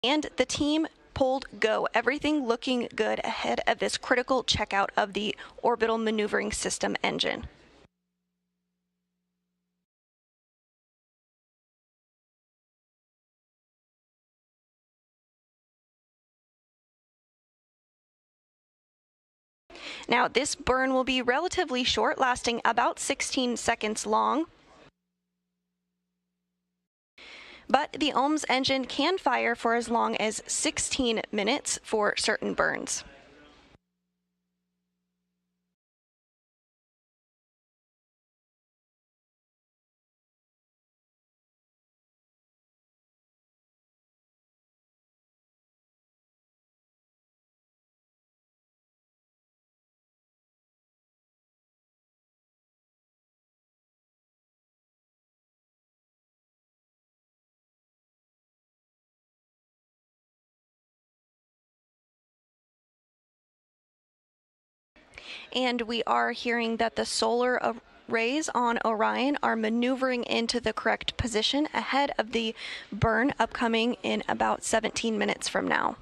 And the team pulled go, everything looking good ahead of this critical checkout of the orbital maneuvering system engine. Now, this burn will be relatively short, lasting about 16 seconds long. But the OMS engine can fire for as long as 16 minutes for certain burns. And we are hearing that the solar arrays on Orion are maneuvering into the correct position ahead of the burn upcoming in about 17 minutes from now.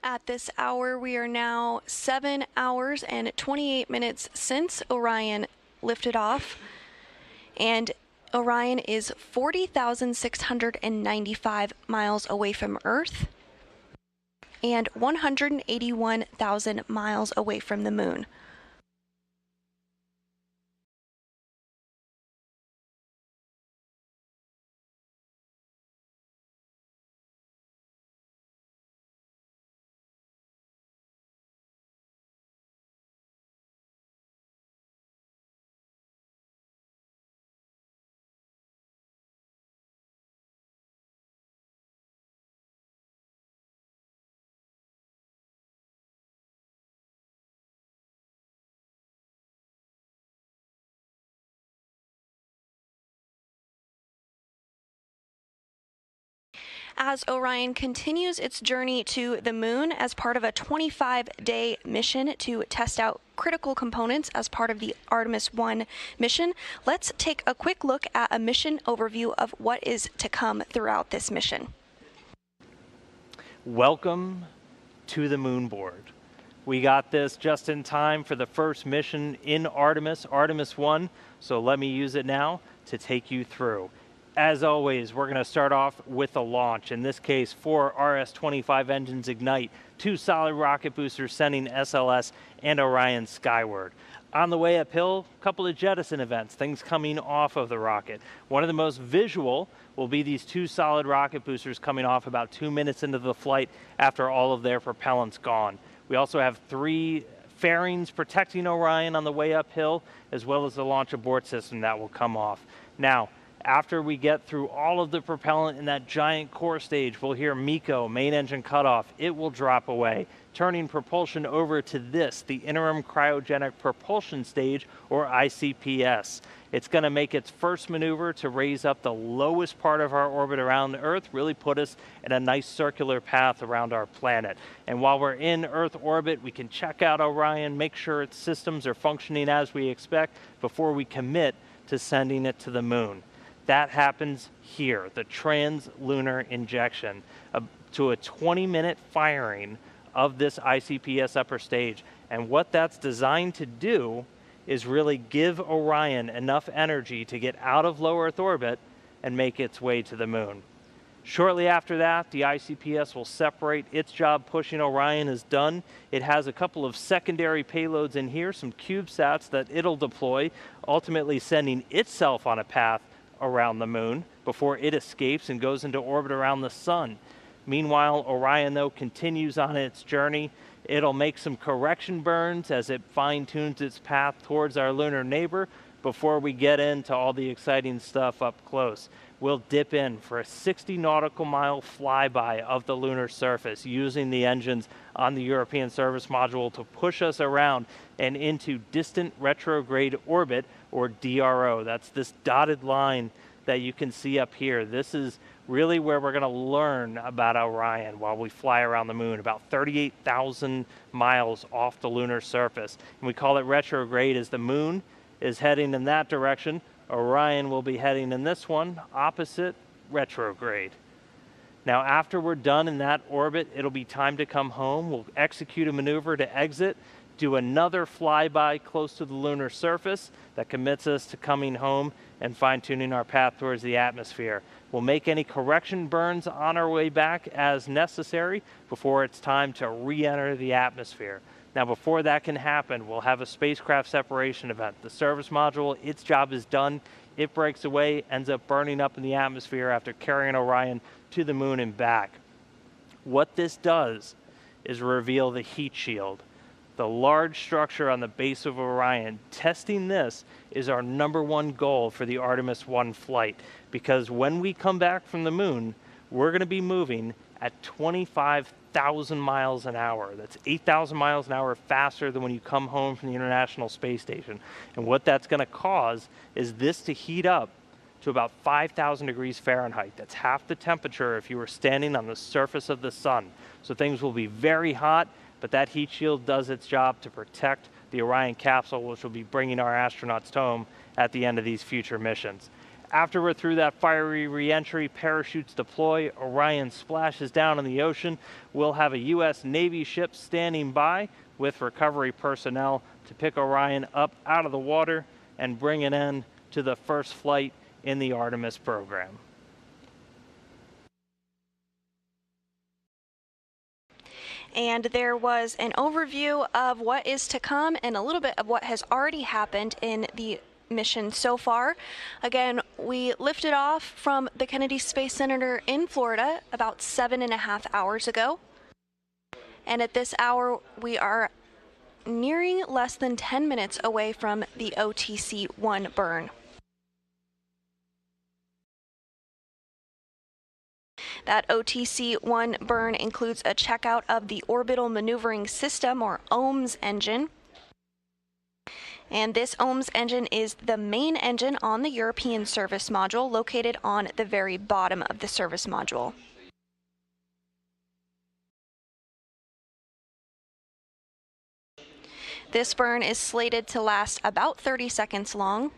At this hour, we are now 7 hours and 28 minutes since Orion lifted off, and Orion is 40,695 miles away from Earth and 181,000 miles away from the Moon. As Orion continues its journey to the Moon as part of a 25-day mission to test out critical components as part of the Artemis I mission, let's take a quick look at a mission overview of what is to come throughout this mission. Welcome to the moon board. We got this just in time for the first mission in Artemis, Artemis I, so let me use it now to take you through. As always, we're going to start off with a launch. In this case, 4 RS-25 engines ignite, 2 solid rocket boosters sending SLS and Orion skyward. On the way uphill, a couple of jettison events, things coming off of the rocket. One of the most visual will be these 2 solid rocket boosters coming off about 2 minutes into the flight after all of their propellant's gone. We also have 3 fairings protecting Orion on the way uphill, as well as the launch abort system that will come off. Now, after we get through all of the propellant in that giant core stage, we'll hear MECO, main engine cutoff. It will drop away, turning propulsion over to this, the interim cryogenic propulsion stage, or ICPS. It's going to make its first maneuver to raise up the lowest part of our orbit around Earth, really put us in a nice circular path around our planet. And while we're in Earth orbit, we can check out Orion, make sure its systems are functioning as we expect before we commit to sending it to the Moon. That happens here, the trans-lunar injection. to a 20-minute firing of this ICPS upper stage. And what that's designed to do is really give Orion enough energy to get out of low Earth orbit and make its way to the moon. Shortly after that, the ICPS will separate. Its job pushing Orion is done. It has a couple of secondary payloads in here, some CubeSats that it'll deploy, ultimately sending itself on a path around the moon before it escapes and goes into orbit around the sun. Meanwhile, Orion, though, continues on its journey. It'll make some correction burns as it fine-tunes its path towards our lunar neighbor before we get into all the exciting stuff up close. We'll dip in for a 60 nautical mile flyby of the lunar surface using the engines on the European Service Module to push us around and into distant retrograde orbit, or DRO. That's this dotted line that you can see up here. This is really where we're going to learn about Orion while we fly around the moon, about 38,000 miles off the lunar surface. And we call it retrograde as the moon is heading in that direction. Orion will be heading in this one, opposite retrograde. Now, after we're done in that orbit, it'll be time to come home. We'll execute a maneuver to exit, do another flyby close to the lunar surface that commits us to coming home and fine-tuning our path towards the atmosphere. We'll make any correction burns on our way back as necessary before it's time to re-enter the atmosphere. Now, before that can happen, we'll have a spacecraft separation event. The service module, its job is done. It breaks away, ends up burning up in the atmosphere after carrying Orion to the moon and back. What this does is reveal the heat shield, the large structure on the base of Orion. Testing this is our #1 goal for the Artemis I flight, because when we come back from the moon, we're going to be moving at 25,000 miles an hour. That's 8,000 miles an hour faster than when you come home from the International Space Station. And what that's going to cause is this to heat up to about 5,000 degrees Fahrenheit. That's half the temperature if you were standing on the surface of the sun. So things will be very hot, but that heat shield does its job to protect the Orion capsule, which will be bringing our astronauts home at the end of these future missions. After we're through that fiery re-entry, parachutes deploy, Orion splashes down in the ocean. We'll have a U.S. Navy ship standing by with recovery personnel to pick Orion up out of the water and bring it in to the first flight in the Artemis program. And there was an overview of what is to come and a little bit of what has already happened in the mission so far. Again, we lifted off from the Kennedy Space Center in Florida about 7.5 hours ago. And at this hour, we are nearing less than 10 minutes away from the OTC-1 burn. That OTC-1 burn includes a checkout of the Orbital Maneuvering System, or OMS engine. And this OMS engine is the main engine on the European Service Module, located on the very bottom of the service module. This burn is slated to last about 30 seconds long.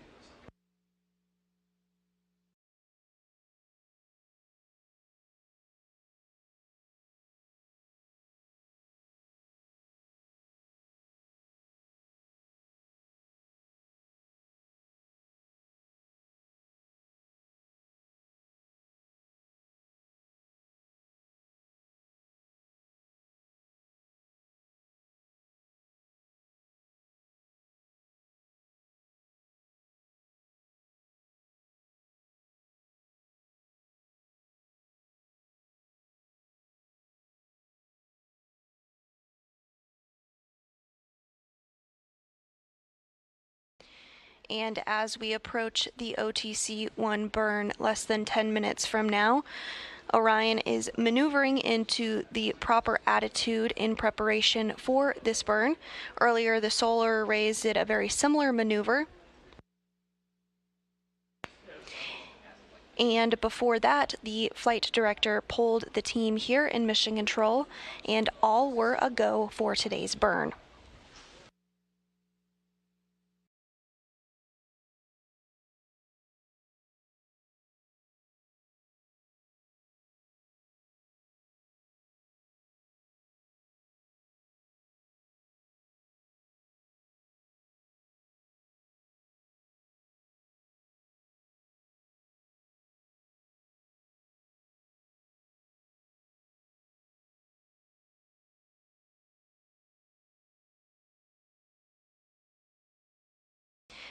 And as we approach the OTC-1 burn less than 10 minutes from now, Orion is maneuvering into the proper attitude in preparation for this burn. Earlier, the solar arrays did a very similar maneuver. And before that, the flight director pulled the team here in Mission Control, and all were a go for today's burn.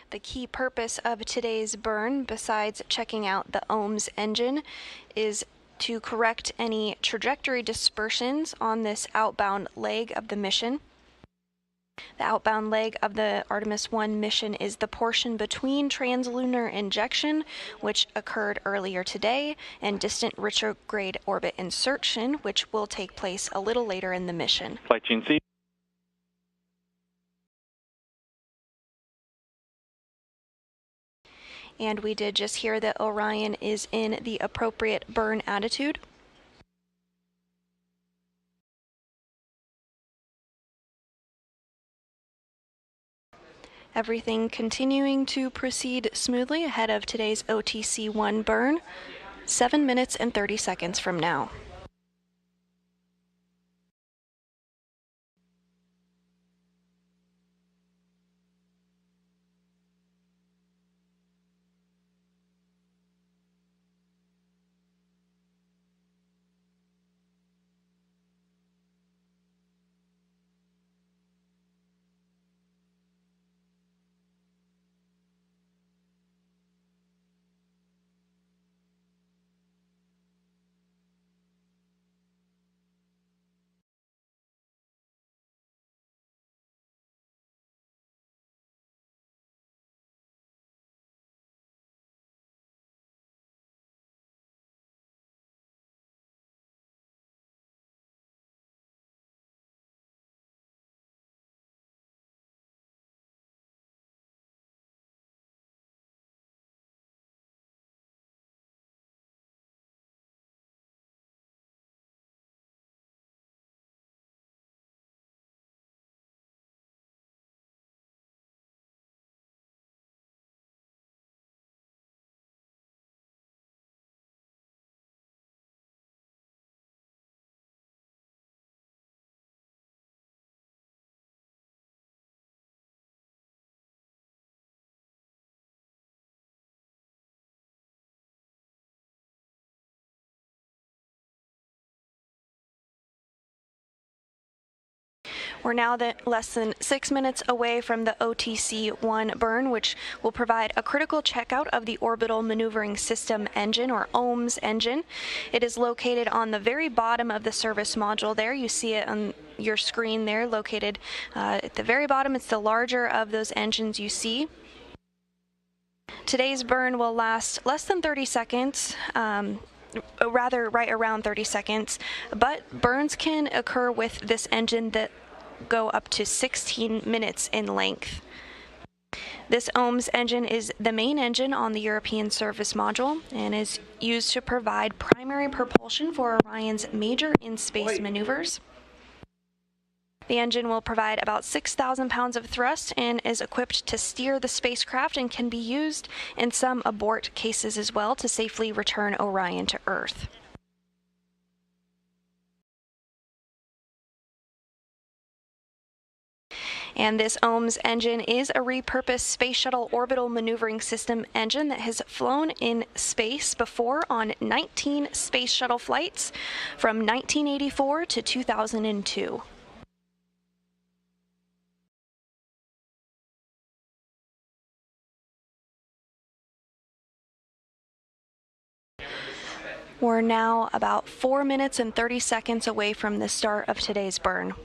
The key purpose of today's burn, besides checking out the OMS engine, is to correct any trajectory dispersions on this outbound leg of the mission. The outbound leg of the Artemis I mission is the portion between translunar injection, which occurred earlier today, and distant retrograde orbit insertion, which will take place a little later in the mission. Flight Gene C. And we did just hear that Orion is in the appropriate burn attitude. Everything continuing to proceed smoothly ahead of today's OTC-1 burn, 7 minutes and 30 seconds from now. We're now less than 6 minutes away from the OTC-1 burn, which will provide a critical checkout of the Orbital Maneuvering System engine, or OMS engine. It is located on the very bottom of the service module there. You see it on your screen there, located at the very bottom. It's the larger of those engines you see. Today's burn will last less than 30 seconds. Rather right around 30 seconds, but burns can occur with this engine that go up to 16 minutes in length. This OMS engine is the main engine on the European service module and is used to provide primary propulsion for Orion's major in-space maneuvers. The engine will provide about 6,000 pounds of thrust and is equipped to steer the spacecraft and can be used in some abort cases as well to safely return Orion to Earth. And this OMS engine is a repurposed Space Shuttle Orbital Maneuvering System engine that has flown in space before on 19 Space Shuttle flights from 1984 to 2002. We're now about 4 minutes and 30 seconds away from the start of today's burn.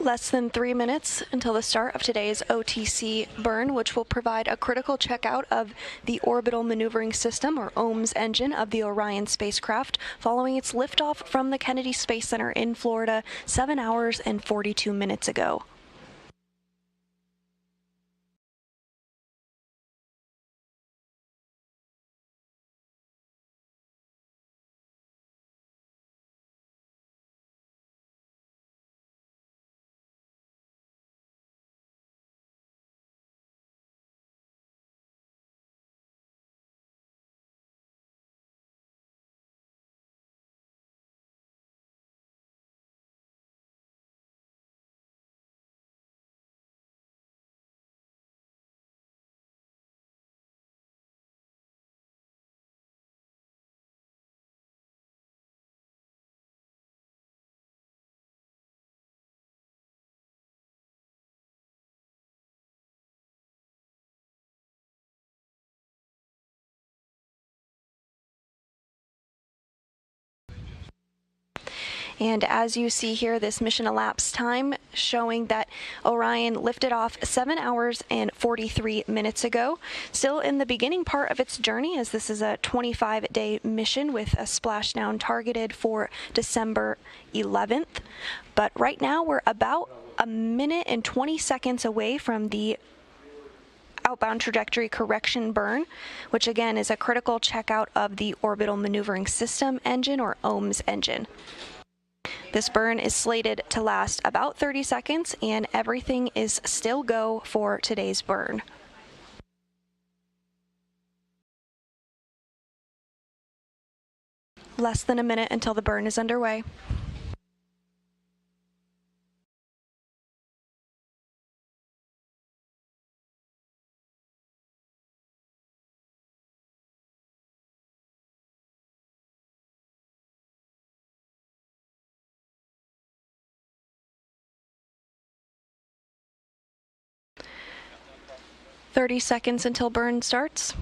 Less than 3 minutes until the start of today's OTC burn, which will provide a critical checkout of the orbital maneuvering system, or OMS engine, of the Orion spacecraft following its liftoff from the Kennedy Space Center in Florida 7 hours and 42 minutes ago. And as you see here, this mission elapsed time showing that Orion lifted off 7 hours and 43 minutes ago. Still in the beginning part of its journey, as this is a 25-day mission with a splashdown targeted for December 11th. But right now we're about a minute and 20 seconds away from the outbound trajectory correction burn, which again is a critical checkout of the orbital maneuvering system engine, or OMS engine. This burn is slated to last about 30 seconds, and everything is still go for today's burn. Less than a minute until the burn is underway. "30 seconds until burn starts.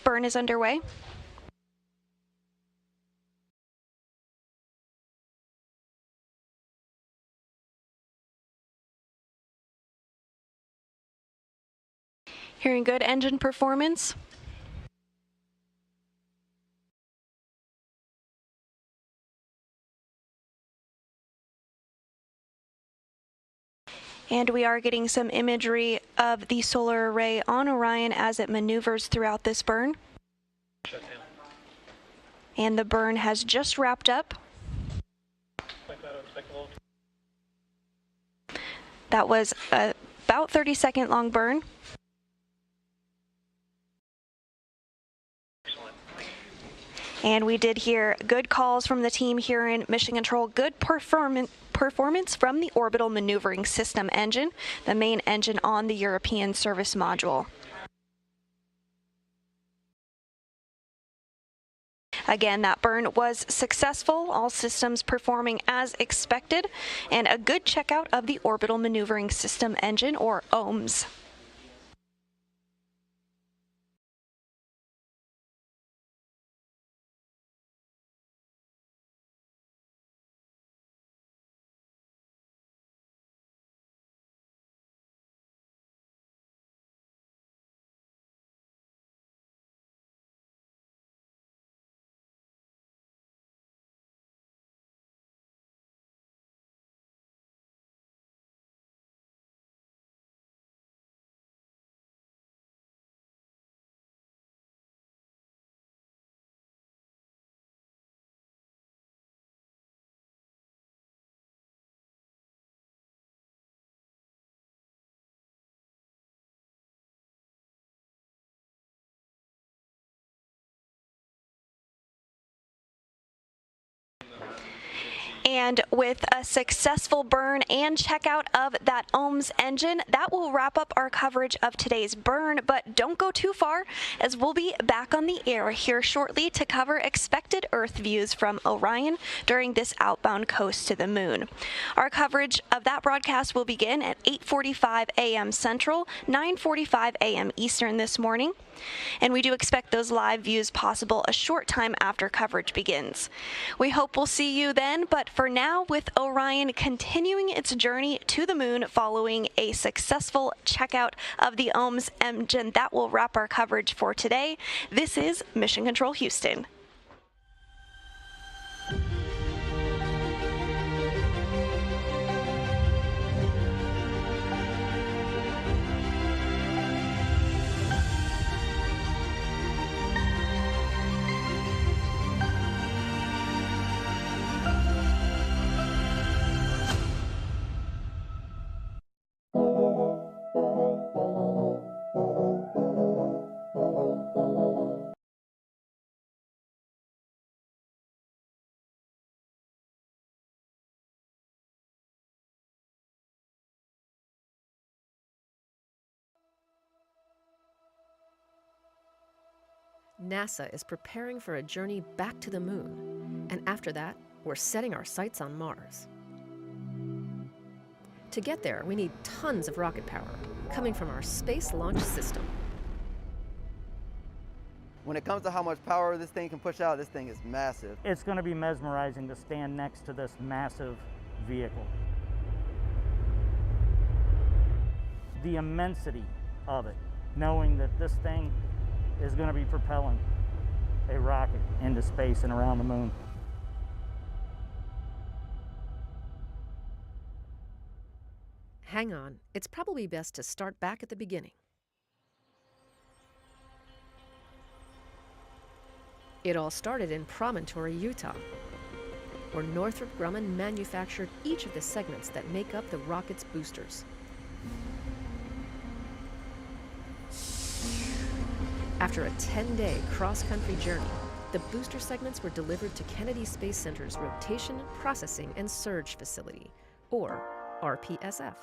Burn is underway. Hearing good engine performance. And we are getting some imagery of the solar array on Orion as it maneuvers throughout this burn. And the burn has just wrapped up. That was a about 30-second long burn. And we did hear good calls from the team here in Mission Control. Good performance from the orbital maneuvering system engine, the main engine on the European service module. Again, that burn was successful, all systems performing as expected, and a good checkout of the orbital maneuvering system engine, or OMS. And with a successful burn and checkout of that OMS engine, that will wrap up our coverage of today's burn. But don't go too far, as we'll be back on the air here shortly to cover expected Earth views from Orion during this outbound coast to the moon. Our coverage of that broadcast will begin at 8:45 a.m. Central, 9:45 a.m. Eastern this morning. And we do expect those live views possible a short time after coverage begins. We hope we'll see you then, but for now, with Orion continuing its journey to the moon following a successful checkout of the OMS engine, that will wrap our coverage for today. This is Mission Control Houston. NASA is preparing for a journey back to the moon, and after that, we're setting our sights on Mars. To get there, we need tons of rocket power coming from our Space Launch System. When it comes to how much power this thing can push out, this thing is massive. It's going to be mesmerizing to stand next to this massive vehicle. The immensity of it, knowing that this thing is going to be propelling a rocket into space and around the moon. Hang on, it's probably best to start back at the beginning. It all started in Promontory, Utah, where Northrop Grumman manufactured each of the segments that make up the rocket's boosters. After a 10-day cross-country journey, the booster segments were delivered to Kennedy Space Center's Rotation, Processing, and Surge Facility, or RPSF.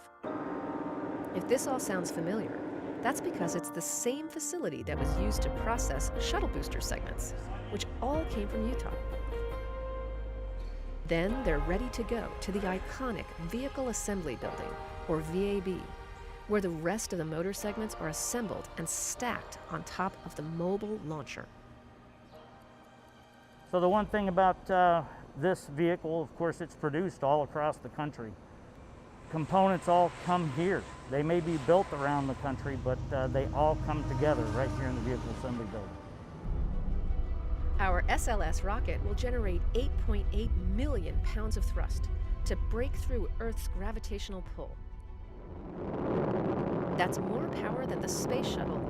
If this all sounds familiar, that's because it's the same facility that was used to process shuttle booster segments, which all came from Utah. Then they're ready to go to the iconic Vehicle Assembly Building, or VAB, where the rest of the motor segments are assembled and stacked on top of the mobile launcher. So the one thing about this vehicle, of course, it's produced all across the country. Components all come here. They may be built around the country, but they all come together right here in the Vehicle Assembly Building. Our SLS rocket will generate 8.8 million pounds of thrust to break through Earth's gravitational pull. That's more power than the Space Shuttle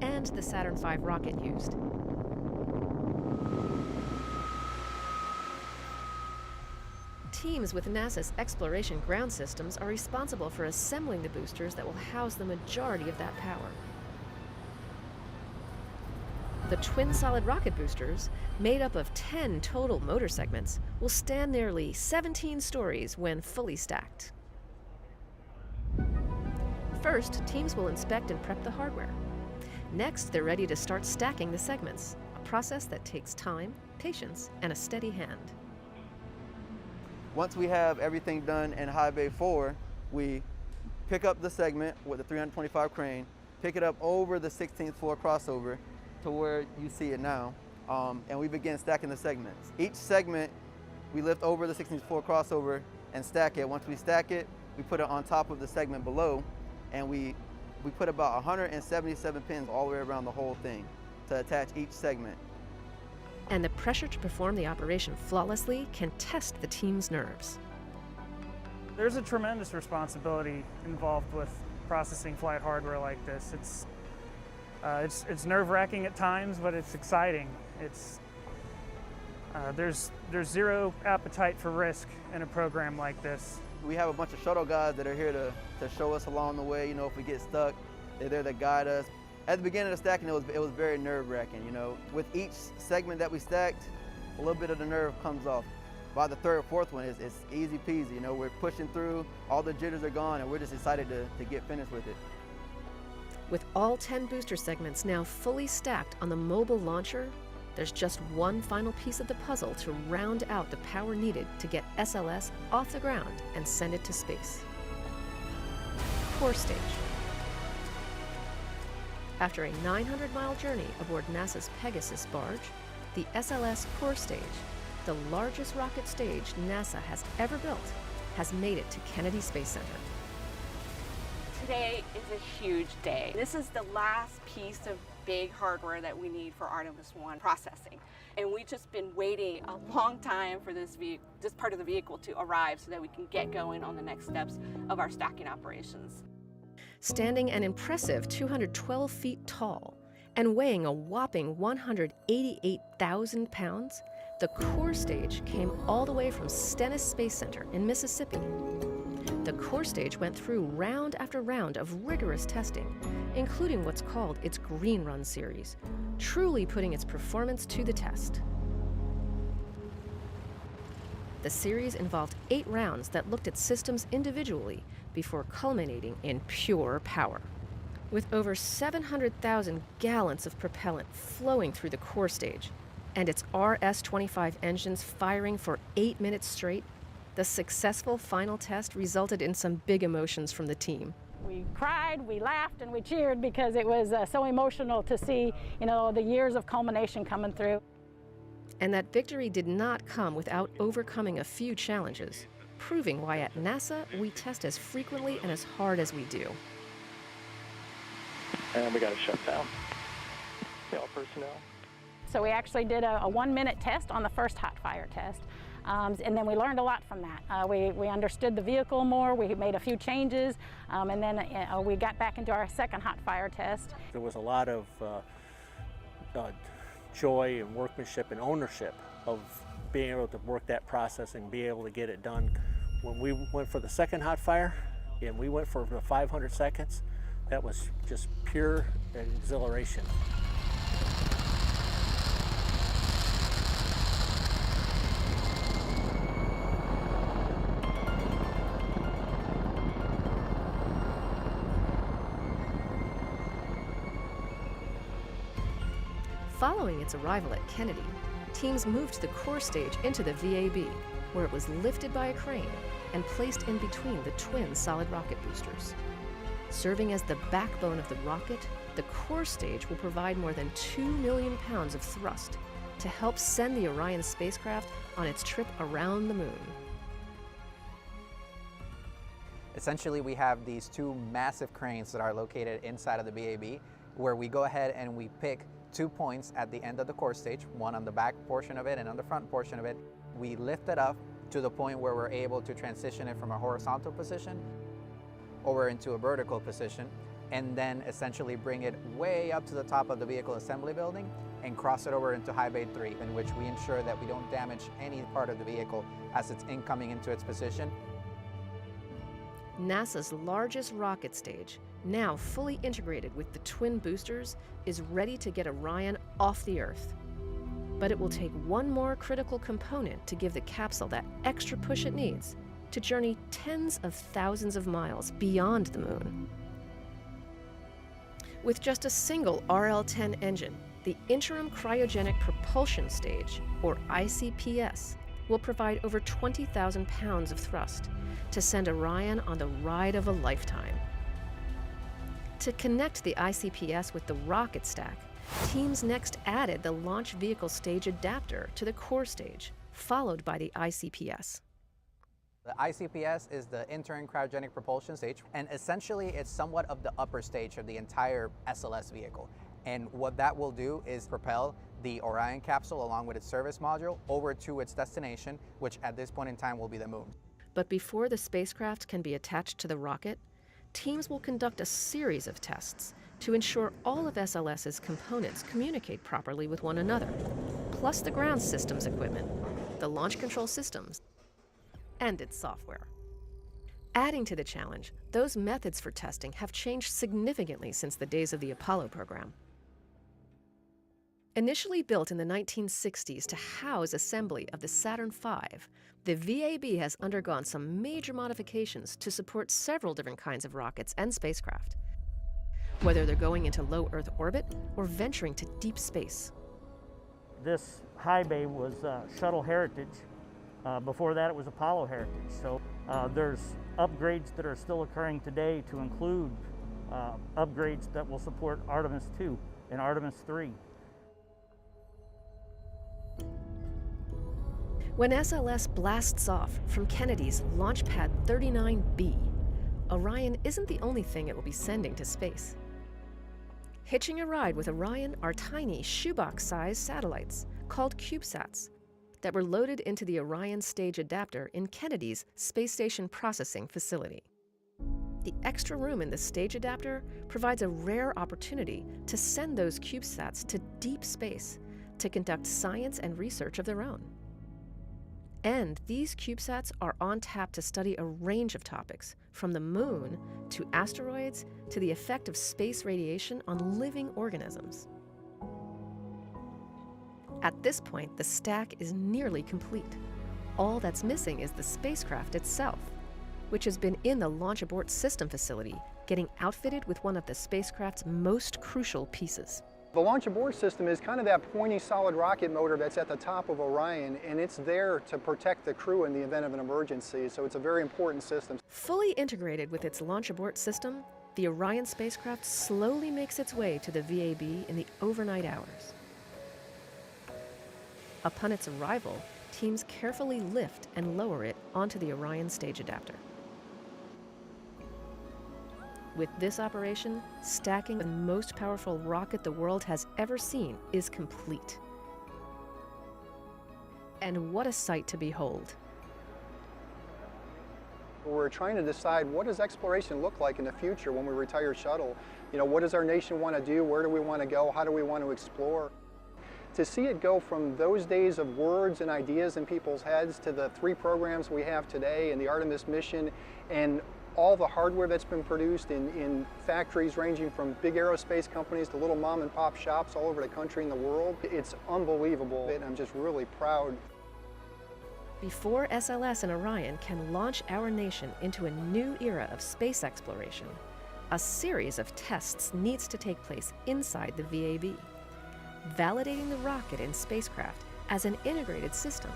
and the Saturn V rocket used. Teams with NASA's Exploration Ground Systems are responsible for assembling the boosters that will house the majority of that power. The twin solid rocket boosters, made up of 10 total motor segments, will stand nearly 17 stories when fully stacked. First, teams will inspect and prep the hardware. Next, they're ready to start stacking the segments, a process that takes time, patience, and a steady hand. Once we have everything done in High Bay 4, we pick up the segment with the 325 crane, pick it up over the 16th floor crossover to where you see it now, and we begin stacking the segments. Each segment, we lift over the 16th floor crossover and stack it. Once we stack it, we put it on top of the segment below, and we put about 177 pins all the way around the whole thing to attach each segment. And the pressure to perform the operation flawlessly can test the team's nerves. There's a tremendous responsibility involved with processing flight hardware like this. It's nerve-wracking at times, but it's exciting. There's zero appetite for risk in a program like this. We have a bunch of shuttle guys that are here to show us along the way. You know, if we get stuck, they're there to guide us. At the beginning of the stacking, it was very nerve-wracking. You know, with each segment that we stacked, a little bit of the nerve comes off. by the third, fourth one, it's easy peasy. You know, we're pushing through, all the jitters are gone, and we're just excited to get finished with it. With all 10 booster segments now fully stacked on the mobile launcher, there's just one final piece of the puzzle to round out the power needed to get SLS off the ground and send it to space. Core stage. After a 900-mile journey aboard NASA's Pegasus barge, the SLS core stage, the largest rocket stage NASA has ever built, has made it to Kennedy Space Center. Today is a huge day. This is the last piece of big hardware that we need for Artemis I processing. And we've just been waiting a long time for this part of the vehicle to arrive so that we can get going on the next steps of our stacking operations. Standing an impressive 212 feet tall and weighing a whopping 188,000 pounds, the core stage came all the way from Stennis Space Center in Mississippi. The core stage went through round after round of rigorous testing, including what's called its Green Run series, truly putting its performance to the test. The series involved 8 rounds that looked at systems individually before culminating in pure power. With over 700,000 gallons of propellant flowing through the core stage and its RS-25 engines firing for 8 minutes straight, the successful final test resulted in some big emotions from the team. We cried, we laughed, and we cheered because it was so emotional to see, the years of culmination coming through. And that victory did not come without overcoming a few challenges, proving why at NASA we test as frequently and as hard as we do. And we got to shut down. All personnel. So we actually did a 1-minute test on the first hot fire test. And then we learned a lot from that. We understood the vehicle more, we made a few changes, and then we got back into our second hot fire test. There was a lot of joy and workmanship and ownership of being able to work that process and be able to get it done. When we went for the second hot fire, and we went for the 500 seconds, that was just pure exhilaration. Following its arrival at Kennedy, teams moved the core stage into the VAB, where it was lifted by a crane and placed in between the twin solid rocket boosters. Serving as the backbone of the rocket, the core stage will provide more than 2 million pounds of thrust to help send the Orion spacecraft on its trip around the moon. Essentially, we have these 2 massive cranes that are located inside of the VAB, where we go ahead and we pick 2 points at the end of the core stage, one on the back portion of it and on the front portion of it. We lift it up to the point where we're able to transition it from a horizontal position over into a vertical position, and then essentially bring it way up to the top of the vehicle assembly building and cross it over into high bay 3, in which we ensure that we don't damage any part of the vehicle as it's incoming into its position. NASA's largest rocket stage, now fully integrated with the twin boosters, is ready to get Orion off the Earth. But it will take one more critical component to give the capsule that extra push it needs to journey tens of thousands of miles beyond the moon. With just a single RL-10 engine, the Interim Cryogenic Propulsion Stage, or ICPS, will provide over 20,000 pounds of thrust to send Orion on the ride of a lifetime. To connect the ICPS with the rocket stack, teams next added the launch vehicle stage adapter to the core stage, followed by the ICPS. The ICPS is the Interim Cryogenic Propulsion Stage, and essentially it's somewhat of the upper stage of the entire SLS vehicle. And what that will do is propel the Orion capsule along with its service module over to its destination, which at this point in time will be the moon. But before the spacecraft can be attached to the rocket, teams will conduct a series of tests to ensure all of SLS's components communicate properly with one another, plus the ground systems equipment, the launch control systems, and its software. Adding to the challenge, those methods for testing have changed significantly since the days of the Apollo program. Initially built in the 1960s to house assembly of the Saturn V, the VAB has undergone some major modifications to support several different kinds of rockets and spacecraft, whether they're going into low Earth orbit or venturing to deep space. This high bay was Shuttle Heritage. Before that, it was Apollo Heritage. So there's upgrades that are still occurring today to include upgrades that will support Artemis II and Artemis III. When SLS blasts off from Kennedy's Launch Pad 39B, Orion isn't the only thing it will be sending to space. Hitching a ride with Orion are tiny shoebox-sized satellites called CubeSats that were loaded into the Orion stage adapter in Kennedy's Space Station Processing Facility. The extra room in the stage adapter provides a rare opportunity to send those CubeSats to deep space to conduct science and research of their own. And these CubeSats are on tap to study a range of topics, from the moon to asteroids to the effect of space radiation on living organisms. At this point, the stack is nearly complete. All that's missing is the spacecraft itself, which has been in the Launch Abort System facility, getting outfitted with one of the spacecraft's most crucial pieces. The Launch Abort System is kind of that pointy solid rocket motor that's at the top of Orion, and it's there to protect the crew in the event of an emergency, so it's a very important system. Fully integrated with its Launch Abort System, the Orion spacecraft slowly makes its way to the VAB in the overnight hours. Upon its arrival, teams carefully lift and lower it onto the Orion stage adapter. With this operation, stacking the most powerful rocket the world has ever seen is complete. And what a sight to behold. We're trying to decide, what does exploration look like in the future when we retire shuttle? You know, what does our nation want to do? Where do we want to go? How do we want to explore? To see it go from those days of words and ideas in people's heads to the 3 programs we have today and the Artemis mission and all the hardware that's been produced in factories ranging from big aerospace companies to little mom and pop shops all over the country and the world. It's unbelievable, and I'm just really proud. Before SLS and Orion can launch our nation into a new era of space exploration, a series of tests needs to take place inside the VAB, validating the rocket and spacecraft as an integrated system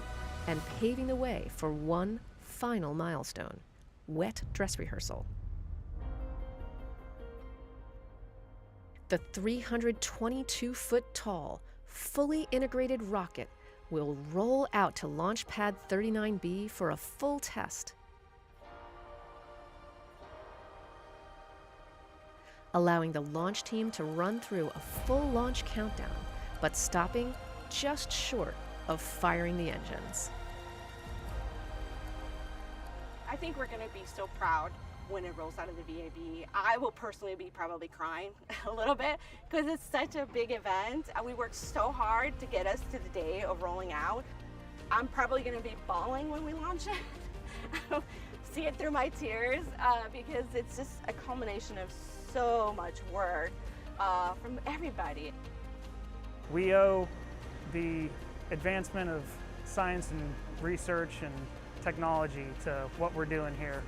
and paving the way for one final milestone: wet dress rehearsal. The 322-foot-tall, fully integrated rocket will roll out to Launch Pad 39B for a full test, allowing the launch team to run through a full launch countdown, but stopping just short of firing the engines. I think we're going to be so proud when it rolls out of the VAB. I will personally be probably crying a little bit because it's such a big event. We worked so hard to get us to the day of rolling out. I'm probably going to be bawling when we launch it. See it through my tears because it's just a culmination of so much work from everybody. We owe the advancement of science and research and technology to what we're doing here.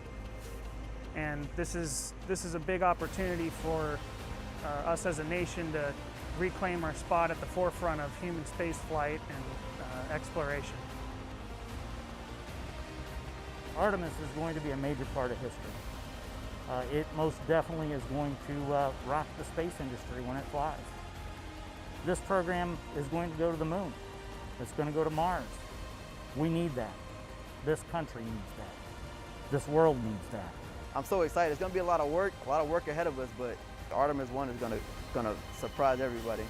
And this is a big opportunity for us as a nation to reclaim our spot at the forefront of human space flight and exploration. Artemis is going to be a major part of history. It most definitely is going to rock the space industry when it flies. This program is going to go to the moon. It's going to go to Mars. We need that. This country needs that. This world needs that. I'm so excited. It's going to be a lot of work ahead of us, but Artemis I is going to surprise everybody.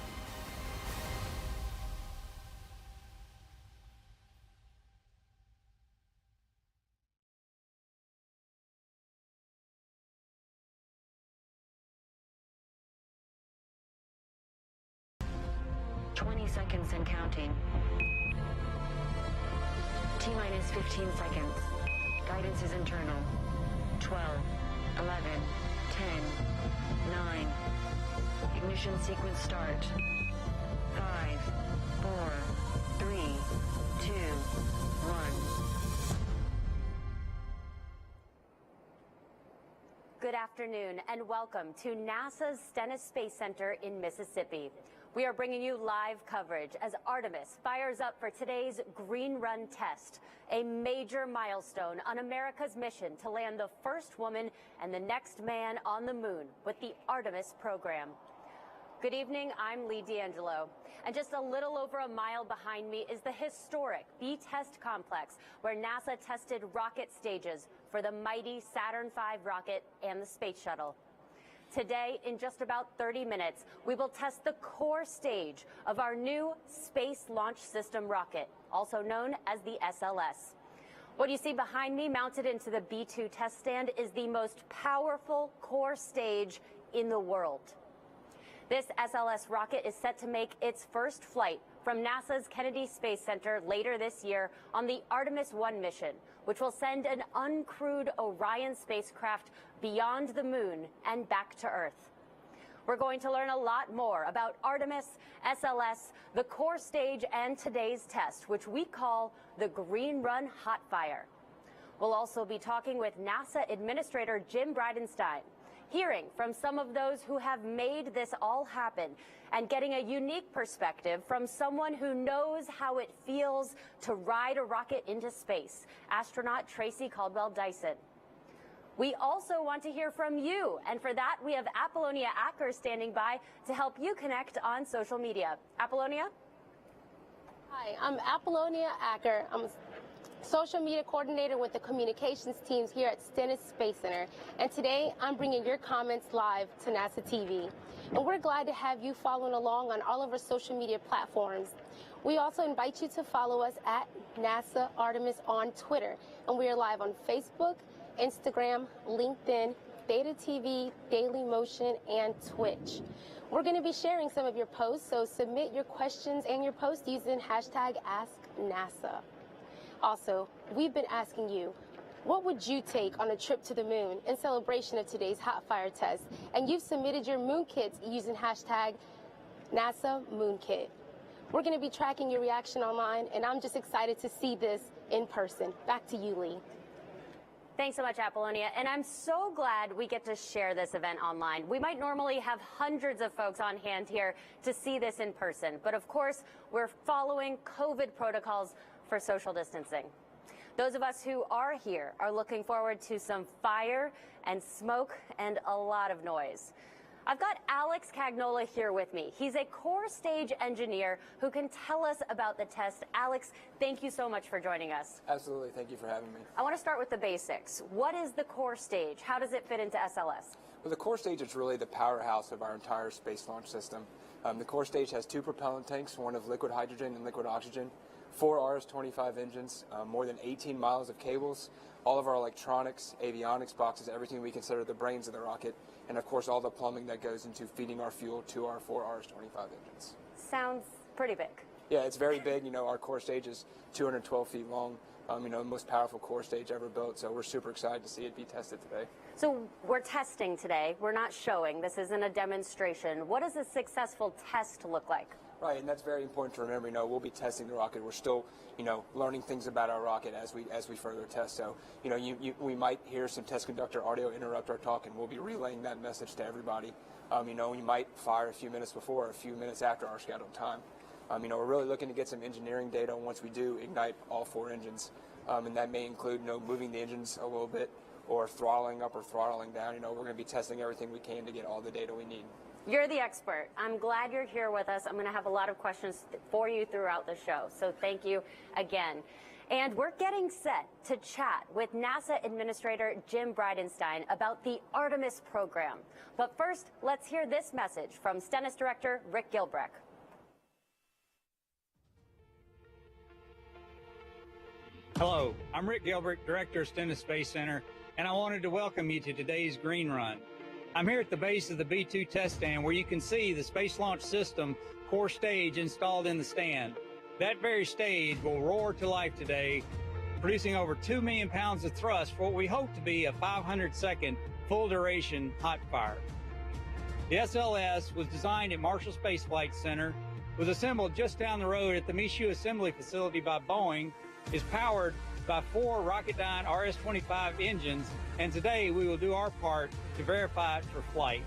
Seconds and counting. T-minus 15 seconds. Guidance is internal. 12, 11, 10, 9. Ignition sequence start. 5, 4, 3, 2, 1. Good afternoon and welcome to NASA's Stennis Space Center in Mississippi. We are bringing you live coverage as Artemis fires up for today's Green Run test, a major milestone on America's mission to land the first woman and the next man on the moon with the Artemis program. Good evening, I'm Lee D'Angelo, and just a little over a mile behind me is the historic B-Test complex where NASA tested rocket stages for the mighty Saturn V rocket and the space shuttle. Today, in just about 30 minutes, we will test the core stage of our new Space Launch System rocket, also known as the SLS. What you see behind me mounted into the B-2 test stand is the most powerful core stage in the world. This SLS rocket is set to make its first flight from NASA's Kennedy Space Center later this year on the Artemis I mission, which will send an uncrewed Orion spacecraft beyond the moon and back to Earth. We're going to learn a lot more about Artemis, SLS, the core stage, and today's test, which we call the Green Run Hot Fire. We'll also be talking with NASA Administrator Jim Bridenstine, hearing from some of those who have made this all happen and getting a unique perspective from someone who knows how it feels to ride a rocket into space, astronaut Tracy Caldwell-Dyson. We also want to hear from you, and for that we have Apollonia Acker standing by to help you connect on social media. Apollonia? Hi, I'm Apollonia Acker. I'm social media coordinator with the communications teams here at Stennis Space Center. And today I'm bringing your comments live to NASA TV. And we're glad to have you following along on all of our social media platforms. We also invite you to follow us at NASA Artemis on Twitter. And we are live on Facebook, Instagram, LinkedIn, Data TV, Daily Motion, and Twitch. We're going to be sharing some of your posts, so submit your questions and your posts using hashtag AskNASA. Also, we've been asking you, what would you take on a trip to the moon in celebration of today's hot fire test? And you've submitted your moon kits using hashtag NASA Moon Kit. We're going to be tracking your reaction online, and I'm just excited to see this in person. Back to you, Lee. Thanks so much, Apollonia. And I'm so glad we get to share this event online. We might normally have hundreds of folks on hand here to see this in person, but of course, we're following COVID protocols for social distancing. Those of us who are here are looking forward to some fire and smoke and a lot of noise. I've got Alex Cagnola here with me. He's a core stage engineer who can tell us about the test. Alex, thank you so much for joining us. Absolutely, thank you for having me. I want to start with the basics. What is the core stage? How does it fit into SLS? Well, the core stage is really the powerhouse of our entire space launch system. The core stage has two propellant tanks, one of liquid hydrogen and liquid oxygen, 4 RS-25 engines, more than 18 miles of cables, all of our electronics, avionics boxes, everything we consider the brains of the rocket, and of course all the plumbing that goes into feeding our fuel to our 4 RS-25 engines. Sounds pretty big. Yeah, it's very big. You know, our core stage is 212 feet long. You know, the most powerful core stage ever built, so we're super excited to see it be tested today. So we're testing today. We're not showing. This isn't a demonstration. What does a successful test look like? Right, and that's very important to remember. You know, we'll be testing the rocket. We're still, you know, learning things about our rocket as we further test. So, you know, we might hear some test conductor audio interrupt our talk, and we'll be relaying that message to everybody. You know, we might fire a few minutes before, or a few minutes after our scheduled time. You know, we're really looking to get some engineering data once we do ignite all 4 engines, and that may include, you know, moving the engines a little bit, or throttling up or throttling down. You know, we're going to be testing everything we can to get all the data we need. You're the expert. I'm glad you're here with us. I'm going to have a lot of questions for you throughout the show, so thank you again. And we're getting set to chat with NASA Administrator Jim Bridenstine about the Artemis program. But first, let's hear this message from Stennis Director Rick Gilbrecht. Hello, I'm Rick Gilbrecht, Director of Stennis Space Center, and I wanted to welcome you to today's Green Run. I'm here at the base of the B-2 test stand where you can see the Space Launch System core stage installed in the stand. That very stage will roar to life today, producing over 2 million pounds of thrust for what we hope to be a 500-second full-duration hot fire. The SLS was designed at Marshall Space Flight Center was assembled just down the road at the Michoud Assembly Facility by Boeing, is powered by 4 Rocketdyne RS-25 engines, and today we will do our part to verify it for flight.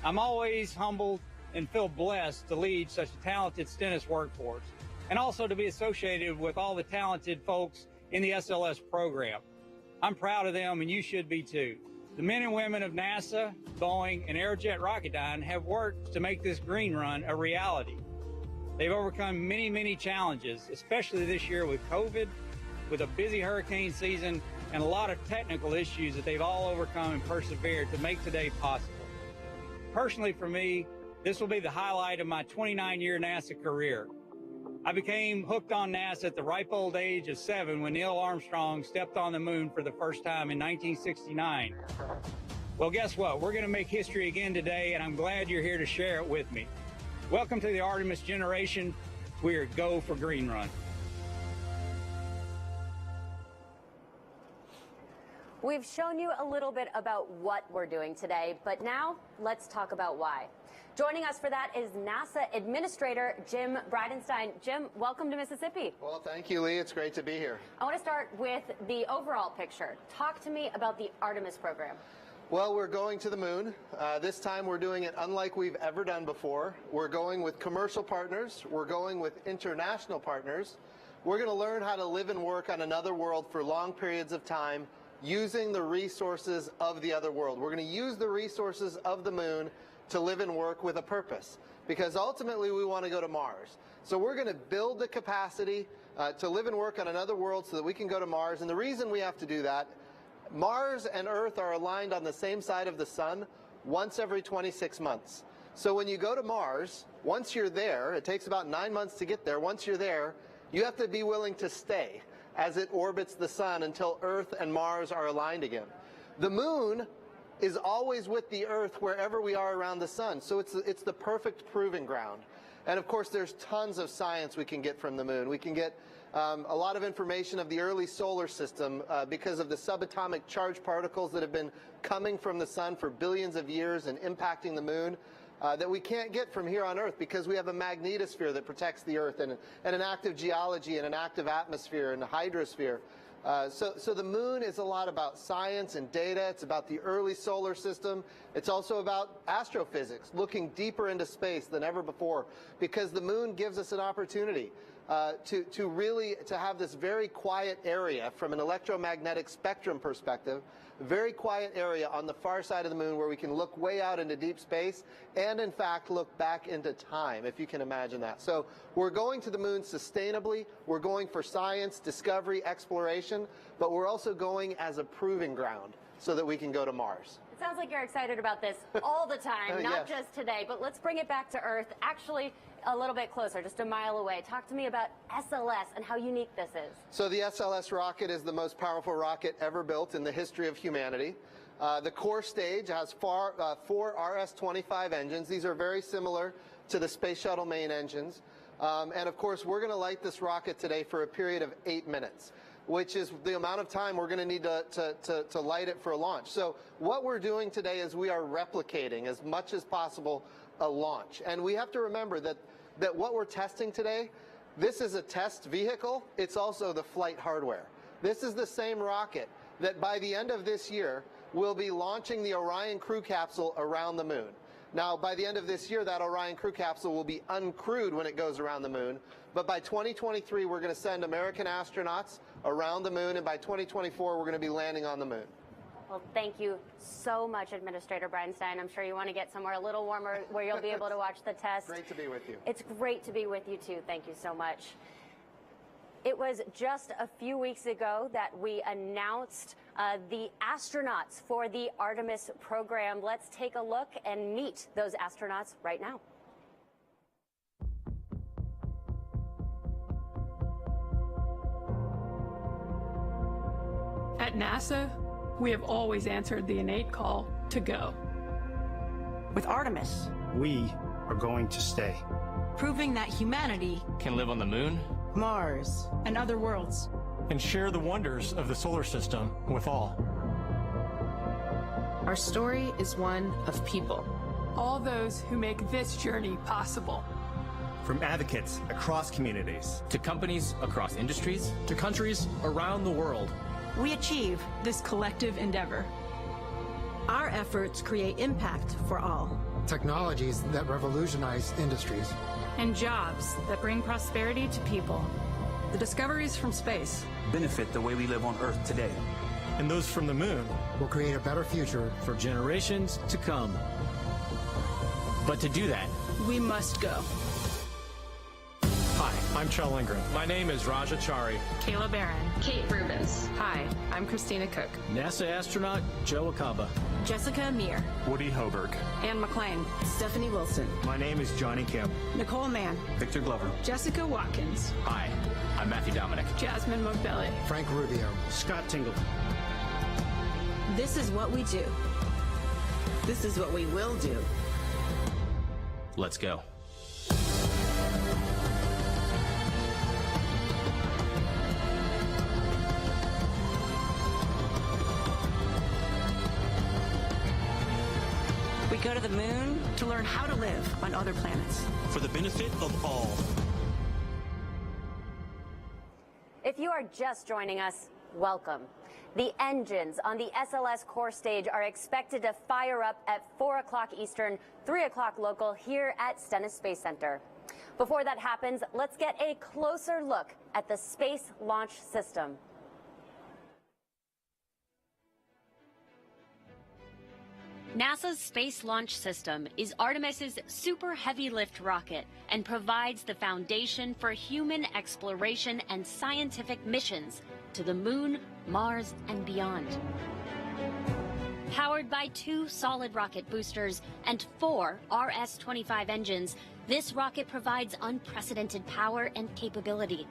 I'm always humbled and feel blessed to lead such a talented Stennis workforce, and also to be associated with all the talented folks in the SLS program. I'm proud of them, and you should be too. The men and women of NASA, Boeing, and Aerojet Rocketdyne have worked to make this green run a reality. They've overcome many, many challenges, especially this year with COVID, with a busy hurricane season, and a lot of technical issues that they've all overcome and persevered to make today possible. Personally, for me, this will be the highlight of my 29-year NASA career. I became hooked on NASA at the ripe old age of 7 when Neil Armstrong stepped on the moon for the first time in 1969. Well, guess what? We're going to make history again today, and I'm glad you're here to share it with me. Welcome to the Artemis generation. We're Go for Green Run. We've shown you a little bit about what we're doing today, but now let's talk about why. Joining us for that is NASA Administrator Jim Bridenstine. Jim, welcome to Mississippi. Well, thank you, Lee. It's great to be here. I want to start with the overall picture. Talk to me about the Artemis program. Well, we're going to the moon. This time we're doing it unlike we've ever done before. We're going with commercial partners. We're going with international partners. We're going to learn how to live and work on another world for long periods of time using the resources of the other world. We're going to use the resources of the moon to live and work with a purpose, because ultimately we want to go to Mars. So we're going to build the capacity to live and work on another world so that we can go to Mars. And the reason we have to do that, Mars and Earth are aligned on the same side of the sun once every 26 months. So when you go to Mars, once you're there, it takes about 9 months to get there. Once you're there, you have to be willing to stay as it orbits the sun until Earth and Mars are aligned again. The moon is always with the Earth wherever we are around the sun. So it's the perfect proving ground. And of course, there's tons of science we can get from the moon. We can get a lot of information of the early solar system because of the subatomic charged particles that have been coming from the sun for billions of years and impacting the moon that we can't get from here on Earth because we have a magnetosphere that protects the Earth and an active geology and an active atmosphere and a hydrosphere. So the moon is a lot about science and data. It's about the early solar system. It's also about astrophysics, looking deeper into space than ever before, because the moon gives us an opportunity to really have this very quiet area from an electromagnetic spectrum perspective, very quiet area on the far side of the moon where we can look way out into deep space and in fact look back into time, if you can imagine that. So we're going to the moon sustainably. We're going for science, discovery, exploration, but we're also going as a proving ground so that we can go to Mars. It sounds like you're excited about this all the time, not Yes. just today, but let's bring it back to Earth, actually a little bit closer, just a mile away. Talk to me about SLS and how unique this is. So the SLS rocket is the most powerful rocket ever built in the history of humanity. The core stage has 4 RS-25 engines. These are very similar to the Space Shuttle main engines. And of course, we're going to light this rocket today for a period of 8 minutes, which is the amount of time we're going to need to light it for a launch. So what we're doing today is we are replicating as much as possible a launch. And we have to remember that what we're testing today, this is a test vehicle. It's also the flight hardware. This is the same rocket that by the end of this year will be launching the Orion crew capsule around the moon. Now, by the end of this year, that Orion crew capsule will be uncrewed when it goes around the moon. But by 2023, we're going to send American astronauts around the moon, and by 2024, we're going to be landing on the moon. Well, thank you so much, Administrator Bridenstine. I'm sure you want to get somewhere a little warmer where you'll be able to watch the test. Great to be with you. It's great to be with you, too. Thank you so much. It was just a few weeks ago that we announced the astronauts for the Artemis program. Let's take a look and meet those astronauts right now. At NASA, we have always answered the innate call to go. With Artemis, we are going to stay. Proving that humanity can live on the moon, Mars, and other worlds, and share the wonders of the solar system with all. Our story is one of people. all those who make this journey possible. from advocates across communities, to companies across industries, to countries around the world. We achieve this collective endeavor. Our efforts create impact for all. Technologies that revolutionize industries. And jobs that bring prosperity to people. The discoveries from space benefit the way we live on Earth today. And those from the moon will create a better future for generations to come. But to do that, we must go. Hi, I'm Chell Lindgren. My name is Raja Chari. Kayla Barron. Kate Rubens. Hi, I'm Christina Cook. NASA astronaut Joe Acaba. Jessica Amir. Woody Hoberg. Ann McLean. Stephanie Wilson. My name is Johnny Kim. Nicole Mann. Victor Glover. Jessica Watkins. Hi, I'm Matthew Dominic. Jasmine Mogbelli. Frank Rubio. Scott Tingle. This is what we do. This is what we will do. Let's go. We go to the moon to learn how to live on other planets. For the benefit of all. If you are just joining us, welcome. The engines on the SLS core stage are expected to fire up at 4 o'clock Eastern, 3 o'clock local here at Stennis Space Center. Before that happens, let's get a closer look at the Space Launch System. NASA's Space Launch System is Artemis's super heavy lift rocket and provides the foundation for human exploration and scientific missions to the moon, Mars, and beyond. Powered by 2 solid rocket boosters and 4 RS-25 engines, this rocket provides unprecedented power and capability.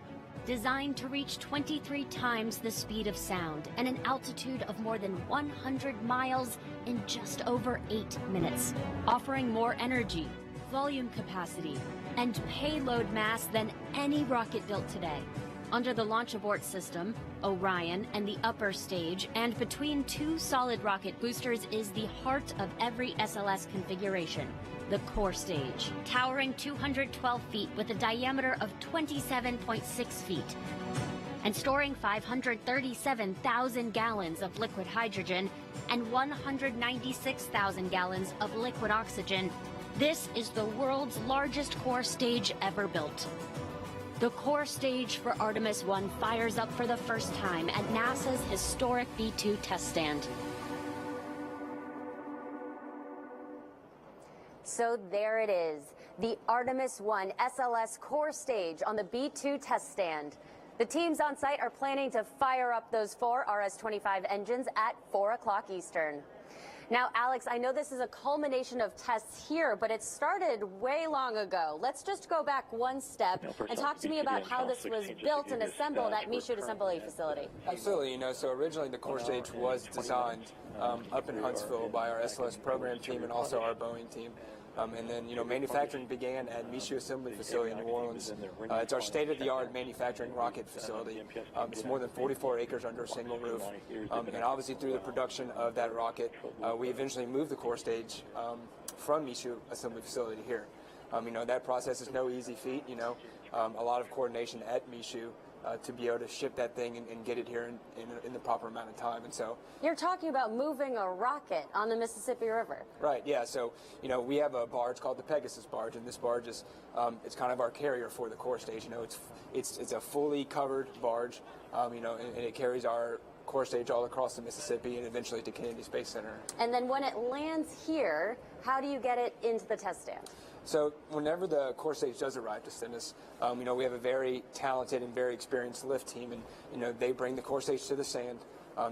Designed to reach 23 times the speed of sound and an altitude of more than 100 miles in just over 8 minutes, offering more energy, volume capacity, and payload mass than any rocket built today. Under the launch abort system, Orion and the upper stage, and between 2 solid rocket boosters is the heart of every SLS configuration, the core stage, towering 212 feet with a diameter of 27.6 feet, and storing 537,000 gallons of liquid hydrogen and 196,000 gallons of liquid oxygen. This is the world's largest core stage ever built. The core stage for Artemis I fires up for the first time at NASA's historic B-2 test stand. So there it is, the Artemis I SLS core stage on the B-2 test stand. The teams on site are planning to fire up those 4 RS-25 engines at 4 o'clock Eastern. Now, Alex, I know this is a culmination of tests here, but it started way long ago. Let's just go back one step and talk to me about how this was built and assembled at Michoud Assembly Facility. Absolutely. So originally the core stage was designed up in Huntsville by our SLS program team and also our Boeing team. And then, manufacturing began at Michoud Assembly Facility in New Orleans. It's our state-of-the-art manufacturing rocket facility. It's more than 44 acres under a single roof. And obviously through the production of that rocket, we eventually moved the core stage from Michoud Assembly Facility here. That process is no easy feat, a lot of coordination at Michoud. To be able to ship that thing and get it here in the proper amount of time. And so you're talking about moving a rocket on the Mississippi River. Right, yeah. So, we have a barge called the Pegasus barge, and this barge is it's kind of our carrier for the core stage. It's a fully covered barge, and it carries our core stage all across the Mississippi and eventually to Kennedy Space Center. And then when it lands here, how do you get it into the test stand? So whenever the core stage does arrive to Stennis, we have a very talented and very experienced lift team, and they bring the core stage to the sand.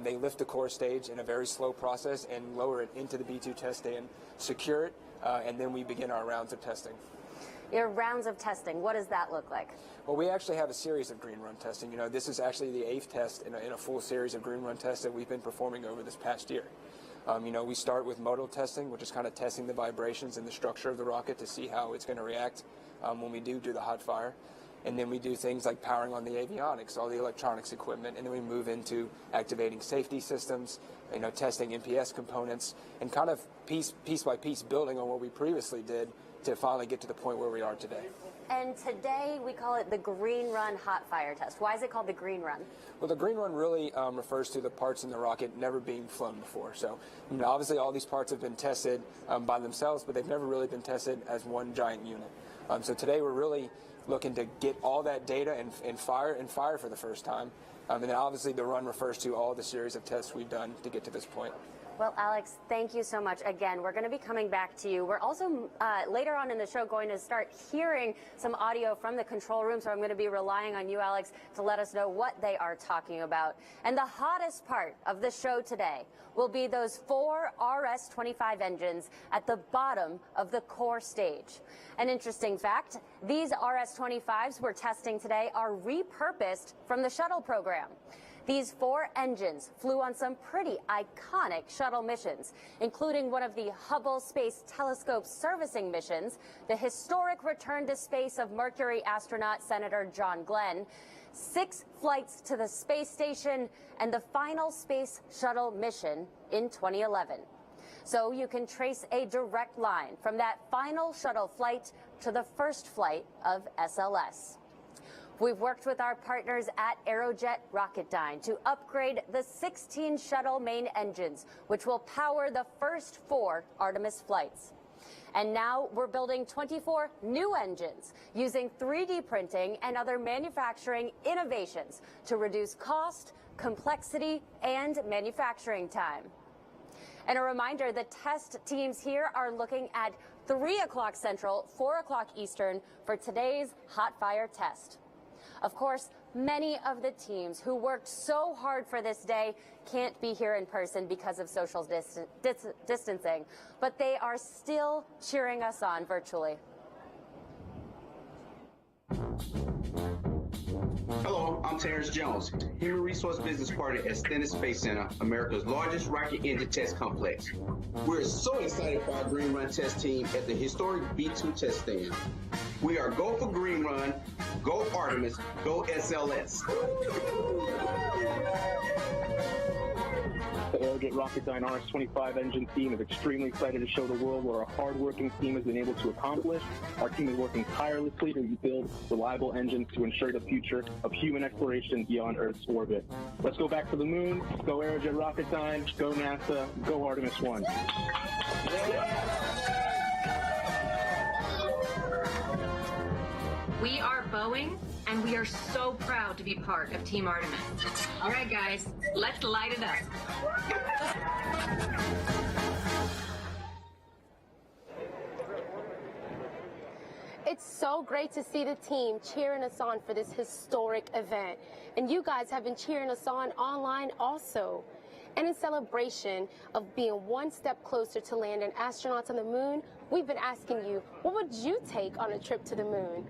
They lift the core stage in a very slow process and lower it into the B-2 test stand, secure it, and then we begin our rounds of testing. Your rounds of testing, what does that look like? Well, we actually have a series of green run testing. This is actually the 8th test in a full series of green run tests that we've been performing over this past year. We start with modal testing, which is kind of testing the vibrations and the structure of the rocket to see how it's going to react when we do the hot fire. And then we do things like powering on the avionics, all the electronics equipment, and then we move into activating safety systems, testing MPS components, and kind of piece by piece building on what we previously did to finally get to the point where we are today. and today we call it the Green Run Hot Fire Test. Why is it called the Green Run? Well, the Green Run really refers to the parts in the rocket never being flown before. So, obviously all these parts have been tested by themselves, but they've never really been tested as one giant unit. So today we're really looking to get all that data and fire for the first time. And then obviously the run refers to all the series of tests we've done to get to this point. Well, Alex, thank you so much. Again, we're going to be coming back to you. We're also later on in the show going to start hearing some audio from the control room, so I'm going to be relying on you, Alex, to let us know what they are talking about. And the hottest part of the show today will be those 4 RS-25 engines at the bottom of the core stage. An interesting fact, these RS-25s we're testing today are repurposed from the shuttle program. These 4 engines flew on some pretty iconic shuttle missions, including one of the Hubble Space Telescope servicing missions, the historic return to space of Mercury astronaut Senator John Glenn, 6 flights to the space station, and the final space shuttle mission in 2011. So you can trace a direct line from that final shuttle flight to the first flight of SLS. We've worked with our partners at Aerojet Rocketdyne to upgrade the 16 shuttle main engines, which will power the first 4 Artemis flights. And now we're building 24 new engines using 3D printing and other manufacturing innovations to reduce cost, complexity, and manufacturing time. And a reminder, the test teams here are looking at 3 o'clock Central, 4 o'clock Eastern for today's hot fire test. Of course, many of the teams who worked so hard for this day can't be here in person because of social distancing, but they are still cheering us on virtually. Hello, I'm Terrence Jones, Human Resource Business Partner at Stennis Space Center, America's largest rocket engine test complex. We're so excited for our Green Run test team at the historic B2 test stand. We are Go for Green Run, Go Artemis, Go SLS. The Aerojet Rocketdyne RS-25 engine team is extremely excited to show the world what our hard-working team has been able to accomplish. Our team is working tirelessly to build reliable engines to ensure the future of human exploration beyond Earth's orbit. Let's go back to the moon. Go Aerojet Rocketdyne. Go NASA. Go Artemis I. We are Boeing, and we are so proud to be part of Team Artemis. All right, guys, let's light it up. It's so great to see the team cheering us on for this historic event. And you guys have been cheering us on online also. And in celebration of being one step closer to landing astronauts on the moon, we've been asking you, what would you take on a trip to the moon?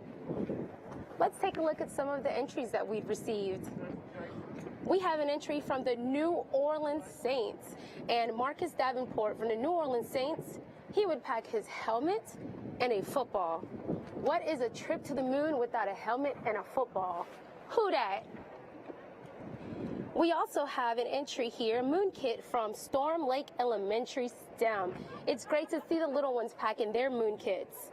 Let's take a look at some of the entries that we've received. We have an entry from the New Orleans Saints, and Marcus Davenport from the New Orleans Saints, he would pack his helmet and a football. What is a trip to the moon without a helmet and a football? Who dat? We also have an entry here, Moon Kit from Storm Lake Elementary STEM. It's great to see the little ones packing their moon kits.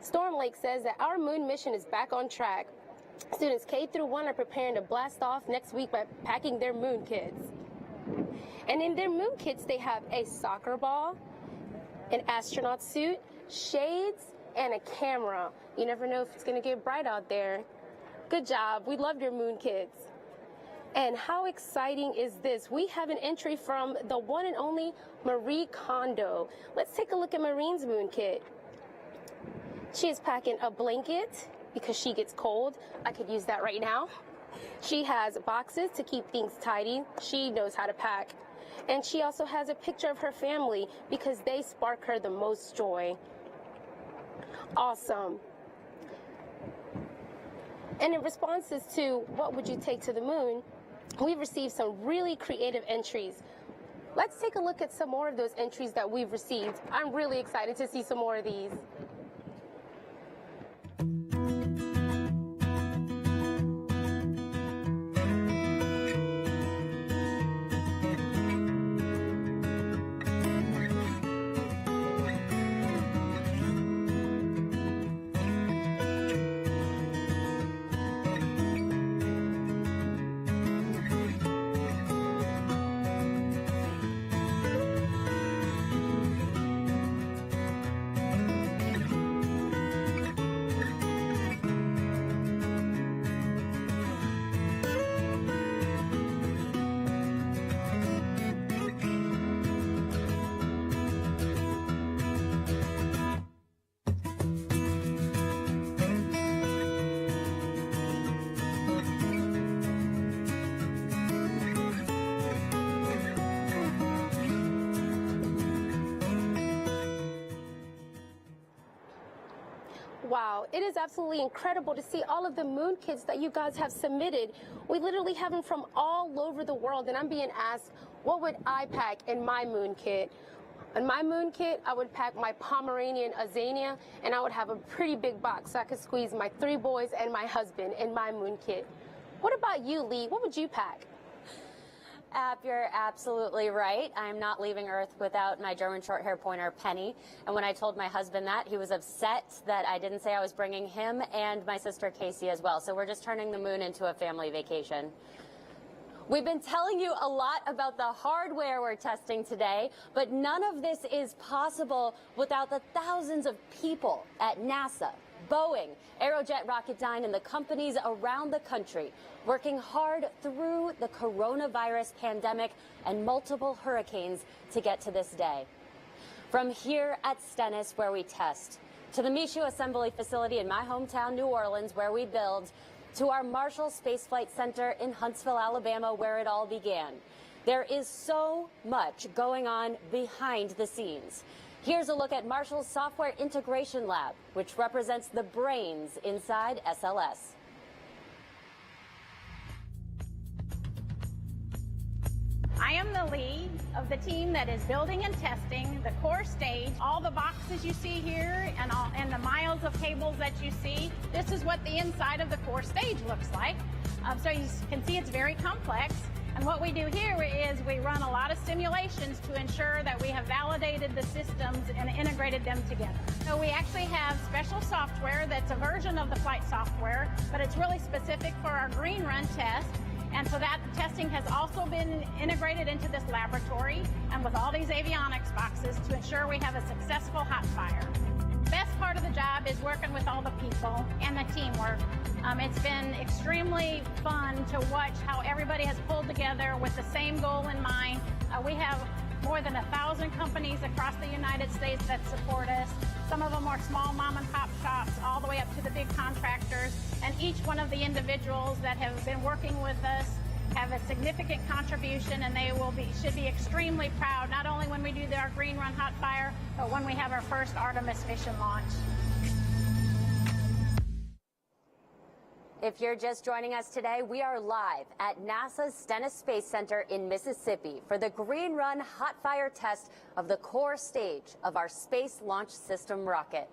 Storm Lake says that our moon mission is back on track. Students K through 1 are preparing to blast off next week by packing their moon kits. And in their moon kits, they have a soccer ball, an astronaut suit, shades, and a camera. You never know if it's going to get bright out there. Good job. We love your moon kits. And how exciting is this? We have an entry from the one and only Marie Kondo. Let's take a look at Marine's moon kit. She is packing a blanket because she gets cold. I could use that right now. She has boxes to keep things tidy. She knows how to pack. And she also has a picture of her family because they spark her the most joy. Awesome. And in responses to what would you take to the moon, we've received some really creative entries. Let's take a look at some more of those entries that we've received. I'm really excited to see some more of these. Wow, it is absolutely incredible to see all of the moon kits that you guys have submitted. We literally have them from all over the world, and I'm being asked, what would I pack in my moon kit? In my moon kit, I would pack my Pomeranian Azania, and I would have a pretty big box so I could squeeze my 3 boys and my husband in my moon kit. What about you, Lee? What would you pack? You're absolutely right. I'm not leaving Earth without my German short-hair pointer, Penny. And when I told my husband that, he was upset that I didn't say I was bringing him and my sister Casey as well. So we're just turning the moon into a family vacation. We've been telling you a lot about the hardware we're testing today, but none of this is possible without the thousands of people at NASA, Boeing, Aerojet Rocketdyne, and the companies around the country working hard through the coronavirus pandemic and multiple hurricanes to get to this day. From here at Stennis, where we test, to the Michoud Assembly Facility in my hometown, New Orleans, where we build, to our Marshall Space Flight Center in Huntsville, Alabama, where it all began. There is so much going on behind the scenes. Here's a look at Marshall's Software Integration Lab, which represents the brains inside SLS. I am the lead of the team that is building and testing the core stage. All the boxes you see here and the miles of cables that you see, this is what the inside of the core stage looks like. So you can see it's very complex. And what we do here is we run a lot of simulations to ensure that we have validated the systems and integrated them together. So we actually have special software that's a version of the flight software, but it's really specific for our green run test. And so that testing has also been integrated into this laboratory and with all these avionics boxes to ensure we have a successful hot fire. Best part of the job is working with all the people and the teamwork. It's been extremely fun to watch how everybody has pulled together with the same goal in mind. We have more than 1,000 companies across the United States that support us. Some of them are small mom and pop shops all the way up to the big contractors. And each one of the individuals that have been working with us have a significant contribution, and they should be extremely proud, not only when we do our Green Run Hot Fire, but when we have our first Artemis mission launch. If you're just joining us today, we are live at NASA's Stennis Space Center in Mississippi for the Green Run Hot Fire test of the core stage of our Space Launch System rocket.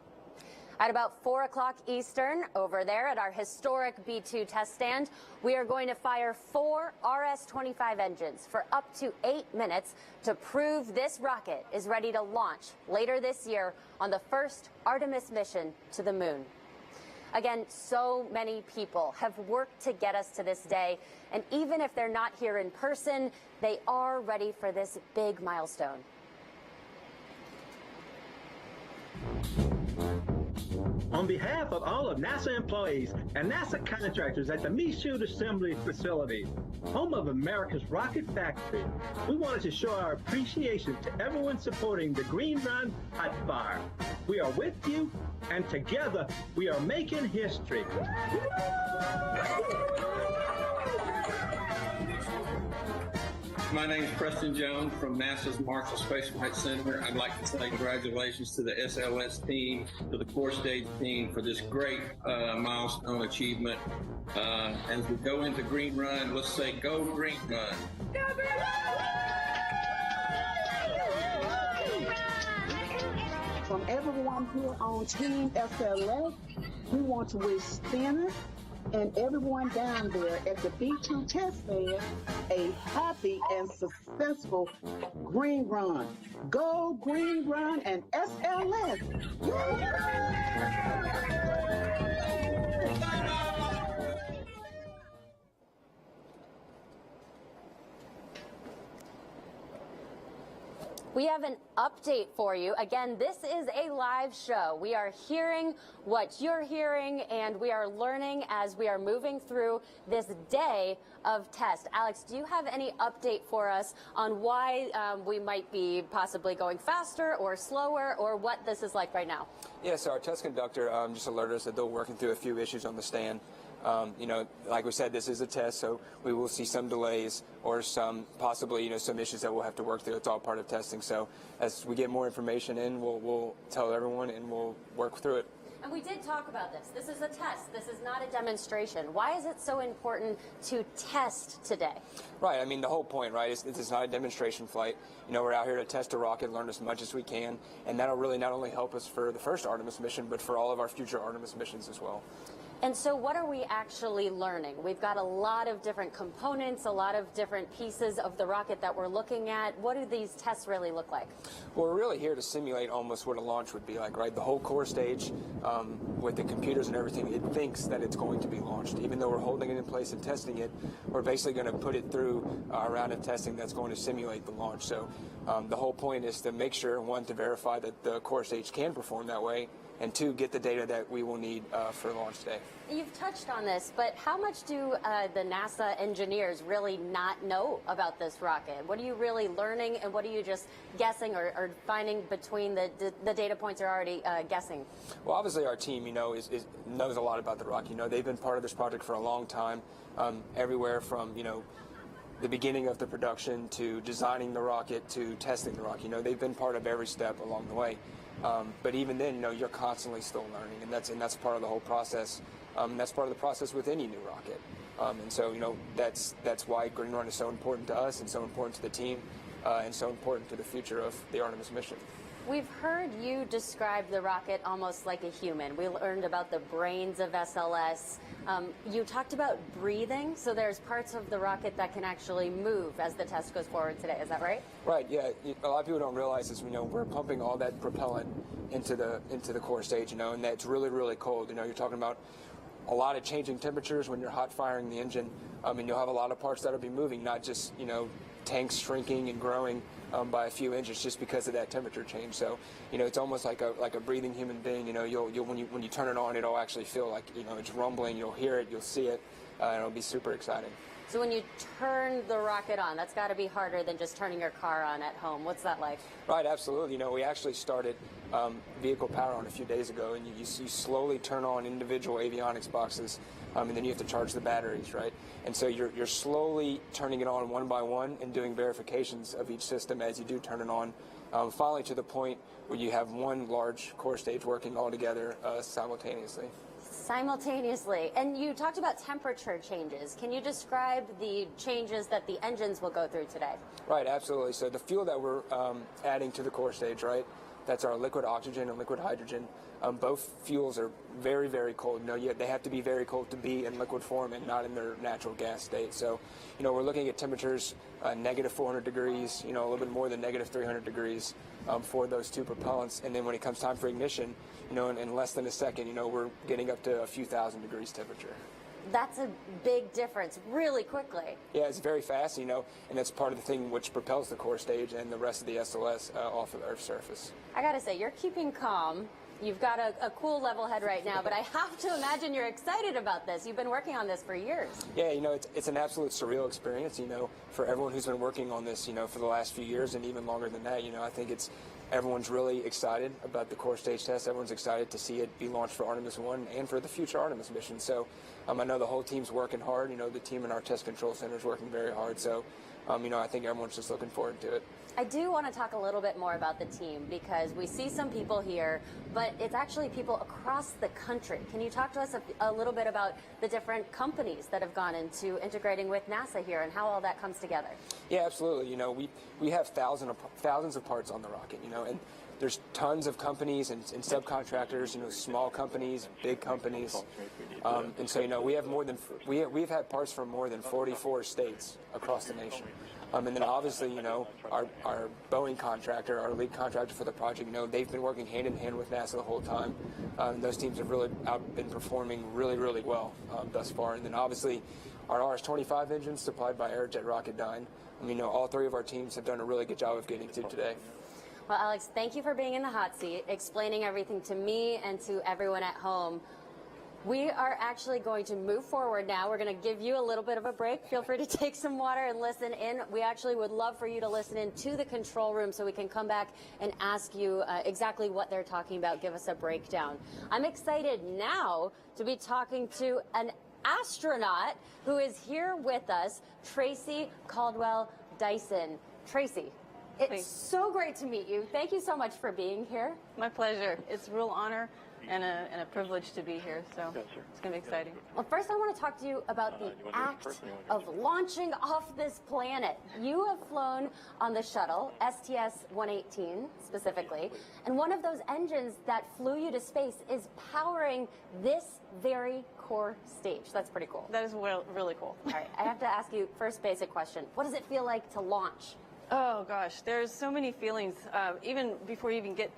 At about 4 o'clock Eastern, over there at our historic B-2 test stand, we are going to fire 4 RS-25 engines for up to 8 minutes to prove this rocket is ready to launch later this year on the first Artemis mission to the moon. Again, so many people have worked to get us to this day, and even if they're not here in person, they are ready for this big milestone. On behalf of all of NASA employees and NASA contractors at the Michoud Assembly Facility, home of America's rocket factory, we wanted to show our appreciation to everyone supporting the Green Run Hot Fire. We are with you, and together we are making history. My name is Preston Jones from NASA's Marshall Space Flight Center. I'd like to say congratulations to the SLS team, to the core stage team for this great milestone achievement. As we go into Green Run, let's say go Green Run. Go Green Run! From everyone here on Team SLS, we want to wish Stennis and everyone down there at the B-2 test stand a happy and successful Green Run. Go Green Run and SLS. We have an update for you. Again, this is a live show. We are hearing what you're hearing, and we are learning as we are moving through this day of test. Alex, do you have any update for us on why we might be possibly going faster or slower, or what this is like right now? Yeah, so our test conductor just alerted us that they're working through a few issues on the stand. You know, like we said, this is a test, so we will see some delays or some possibly, you know, some issues that we'll have to work through. It's all part of testing. So as we get more information in, we'll tell everyone and we'll work through it. And we did talk about this. This is a test. This is not a demonstration. Why is it so important to test today? Right. I mean, the whole point, right, is it's not a demonstration flight. You know, we're out here to test a rocket, learn as much as we can, and that'll really not only help us for the first Artemis mission, but for all of our future Artemis missions as well. And so what are we actually learning? We've got a lot of different components, a lot of different pieces of the rocket that we're looking at. What do these tests really look like? Well, we're really here to simulate almost what a launch would be like, right? The whole core stage with the computers and everything, it thinks that it's going to be launched. Even though we're holding it in place and testing it, we're basically going to put it through a round of testing that's going to simulate the launch. So the whole point is to make sure, one, to verify that the core stage can perform that way, and two, get the data that we will need for launch day. You've touched on this, but how much do the NASA engineers really not know about this rocket? What are you really learning, and what are you just guessing or finding between the data points you're already guessing? Well, obviously our team, you know, knows a lot about the rocket. You know, they've been part of this project for a long time, everywhere from, you know, the beginning of the production to designing the rocket to testing the rocket. You know, they've been part of every step along the way. But even then, you know, you're constantly still learning, and that's part of the whole process. That's part of the process with any new rocket. And so, you know, that's why Green Run is so important to us and so important to the team and so important to the future of the Artemis mission. We've heard you describe the rocket almost like a human. We learned about the brains of SLS. You talked about breathing, so there's parts of the rocket that can actually move as the test goes forward today. Is that right? Right, yeah. A lot of people don't realize this. You know, we're pumping all that propellant into the core stage, you know, and that's really, really cold. You know, you're talking about a lot of changing temperatures when you're hot firing the engine, and you'll have a lot of parts that'll be moving, not just, you know, tanks shrinking and growing by a few inches just because of that temperature change. So, you know, it's almost like a breathing human being. You know, you'll when you turn it on, it'll actually feel like, you know, it's rumbling. You'll hear it, you'll see it, and it'll be super exciting. So when you turn the rocket on, that's got to be harder than just turning your car on at home. What's that like? Right, absolutely. You know, we actually started vehicle power on a few days ago, and you slowly turn on individual avionics boxes, and then you have to charge the batteries, right? And so you're slowly turning it on one by one and doing verifications of each system as you do turn it on, finally to the point where you have one large core stage working all together simultaneously. Simultaneously. And you talked about temperature changes. Can you describe the changes that the engines will go through today? Right, absolutely. So the fuel that we're adding to the core stage, right, that's our liquid oxygen and liquid hydrogen. Both fuels are very, very cold. You know, they have to be very cold to be in liquid form and not in their natural gas state. So, you know, we're looking at temperatures negative 400 degrees, you know, a little bit more than negative 300 degrees for those two propellants. And then when it comes time for ignition, you know, in less than a second, you know, we're getting up to a few thousand degrees temperature. That's a big difference really quickly. Yeah, it's very fast, you know, and that's part of the thing which propels the core stage and the rest of the SLS off of the Earth's surface. I gotta say, you're keeping calm. You've got a cool level head right now, but I have to imagine you're excited about this. You've been working on this for years. Yeah, you know, it's an absolute surreal experience, you know, for everyone who's been working on this, you know, for the last few years and even longer than that. You know, I think everyone's really excited about the core stage test. Everyone's excited to see it be launched for Artemis I and for the future Artemis mission. So I know the whole team's working hard. You know, the team in our test control center is working very hard. So, you know, I think everyone's just looking forward to it. I do want to talk a little bit more about the team because we see some people here, but it's actually people across the country. Can you talk to us a little bit about the different companies that have gone into integrating with NASA here and how all that comes together? Yeah, absolutely. You know, we have thousands of parts on the rocket, you know, and there's tons of companies and subcontractors, you know, small companies, big companies. And so, you know, we've had parts from more than 44 states across the nation. And then obviously, you know, our Boeing contractor, our lead contractor for the project, you know, they've been working hand in hand with NASA the whole time. Those teams have really been performing really, really well thus far. And then obviously our RS-25 engines supplied by Aerojet Rocketdyne. I mean, you know, all three of our teams have done a really good job of getting to today. Well, Alex, thank you for being in the hot seat, explaining everything to me and to everyone at home. We are actually going to move forward now. We're going to give you a little bit of a break. Feel free to take some water and listen in. We actually would love for you to listen in to the control room so we can come back and ask you exactly what they're talking about. Give us a breakdown. I'm excited now to be talking to an astronaut who is here with us, Tracy Caldwell Dyson. Tracy, it's so great to meet you. Thank you so much for being here. My pleasure. It's a real honor. and a privilege to be here. So it's going to be exciting. Well, first I want to talk to you about the act of launching off this planet. You have flown on the shuttle, STS-118 specifically, and one of those engines that flew you to space is powering this very core stage. That's pretty cool. That is really cool. All right, I have to ask you first basic question. What does it feel like to launch? Oh gosh, there's so many feelings. Even before you even get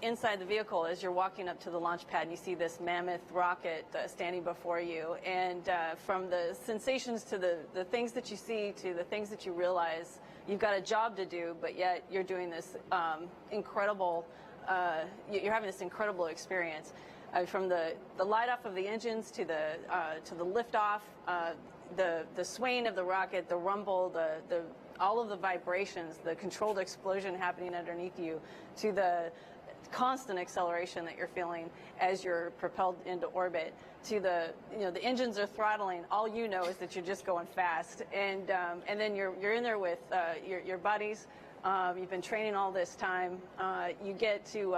inside the vehicle, as you're walking up to the launch pad, and you see this mammoth rocket standing before you, and from the sensations to the things that you see to the things that you realize, you've got a job to do, but yet you're doing this incredible. You're having this incredible experience. From the light off of the engines to the lift off, the swaying of the rocket, the rumble, the all of the vibrations, the controlled explosion happening underneath you, to the constant acceleration that you're feeling as you're propelled into orbit, to the engines are throttling. All you know is that you're just going fast, and then you're in there with your buddies. You've been training all this time. You get to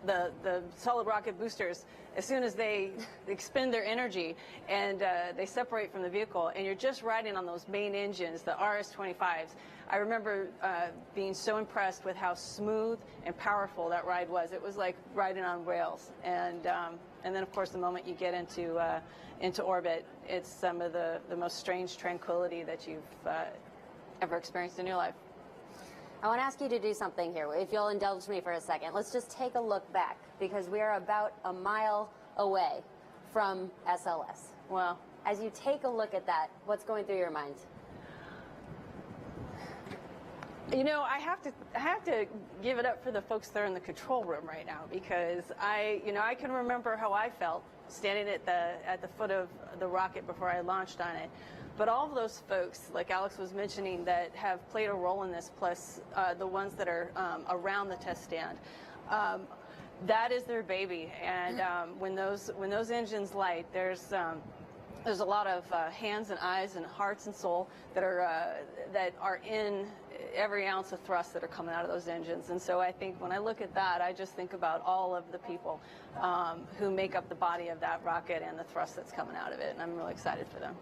the solid rocket boosters, as soon as they expend their energy and they separate from the vehicle, and you're just riding on those main engines, the RS-25s. I remember being so impressed with how smooth and powerful that ride was. It was like riding on rails. And then, of course, the moment you get into orbit, it's some of the most strange tranquility that you've ever experienced in your life. I want to ask you to do something here. If you'll indulge me for a second, let's just take a look back, because we are about a mile away from SLS. Well, as you take a look at that, what's going through your mind? You know, I have to give it up for the folks there in the control room right now, because I can remember how I felt standing at the foot of the rocket before I launched on it. But all of those folks, like Alex was mentioning, that have played a role in this, plus the ones that are around the test stand, that is their baby. And when those engines light, there's a lot of hands and eyes and hearts and soul that are in every ounce of thrust that are coming out of those engines. And so I think when I look at that, I just think about all of the people who make up the body of that rocket and the thrust that's coming out of it. And I'm really excited for them.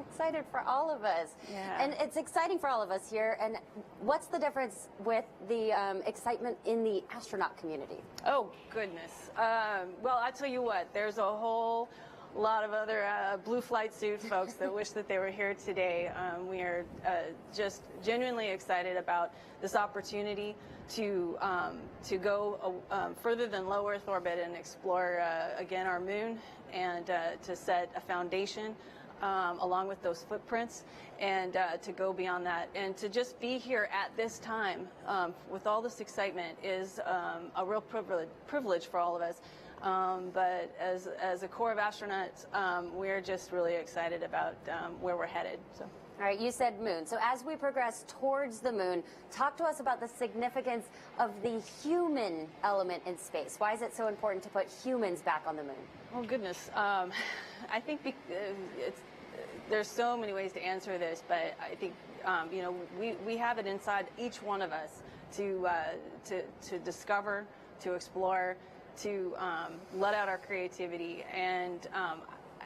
Excited for all of us. Yeah. And it's exciting for all of us here. And what's the difference with the excitement in the astronaut community? Oh, goodness. Well, I tell you what, there's a whole lot of other blue flight suit folks that wish that they were here today. We are just genuinely excited about this opportunity to go further than low Earth orbit and explore again our moon, and to set a foundation along with those footprints, and to go beyond that, and to just be here at this time with all this excitement is a real privilege for all of us. But as a corps of astronauts, we're just really excited about where we're headed. So. All right, you said moon. So as we progress towards the moon, talk to us about the significance of the human element in space. Why is it so important to put humans back on the moon? Oh, goodness. I think there's so many ways to answer this, but I think we have it inside each one of us to discover, to explore, to let out our creativity. And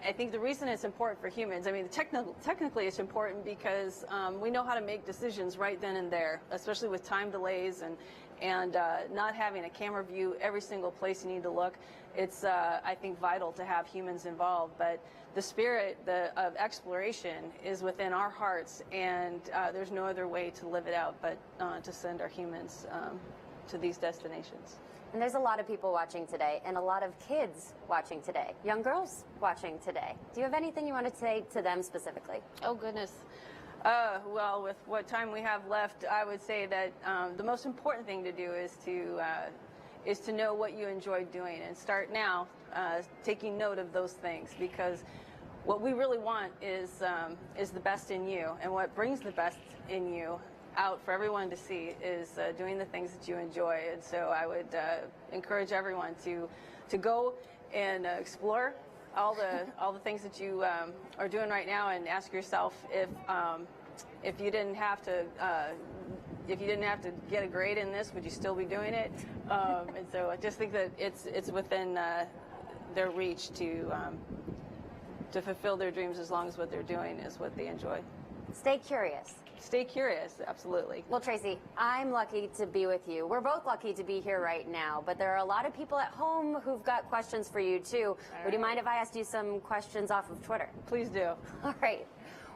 I think the reason it's important for humans, I mean, technically it's important because we know how to make decisions right then and there, especially with time delays and not having a camera view every single place you need to look. It's, I think, vital to have humans involved. But the spirit of exploration is within our hearts, and there's no other way to live it out but to send our humans to these destinations. And there's a lot of people watching today, and a lot of kids watching today, young girls watching today. Do you have anything you want to say to them specifically? Oh, goodness. Well, with what time we have left, I would say that the most important thing to do is to know what you enjoy doing, and start now taking note of those things, because what we really want is the best in you, and what brings the best in you out for everyone to see is doing the things that you enjoy. And so I would encourage everyone to go and explore all the things that you are doing right now, and ask yourself if you didn't have to get a grade in this, would you still be doing it? And so I just think that it's within their reach to fulfill their dreams, as long as what they're doing is what they enjoy. Stay curious. Stay curious, absolutely. Well, Tracy, I'm lucky to be with you. We're both lucky to be here right now, but there are a lot of people at home who've got questions for you, too. Would you mind if I asked you some questions off of Twitter? Please do. All right.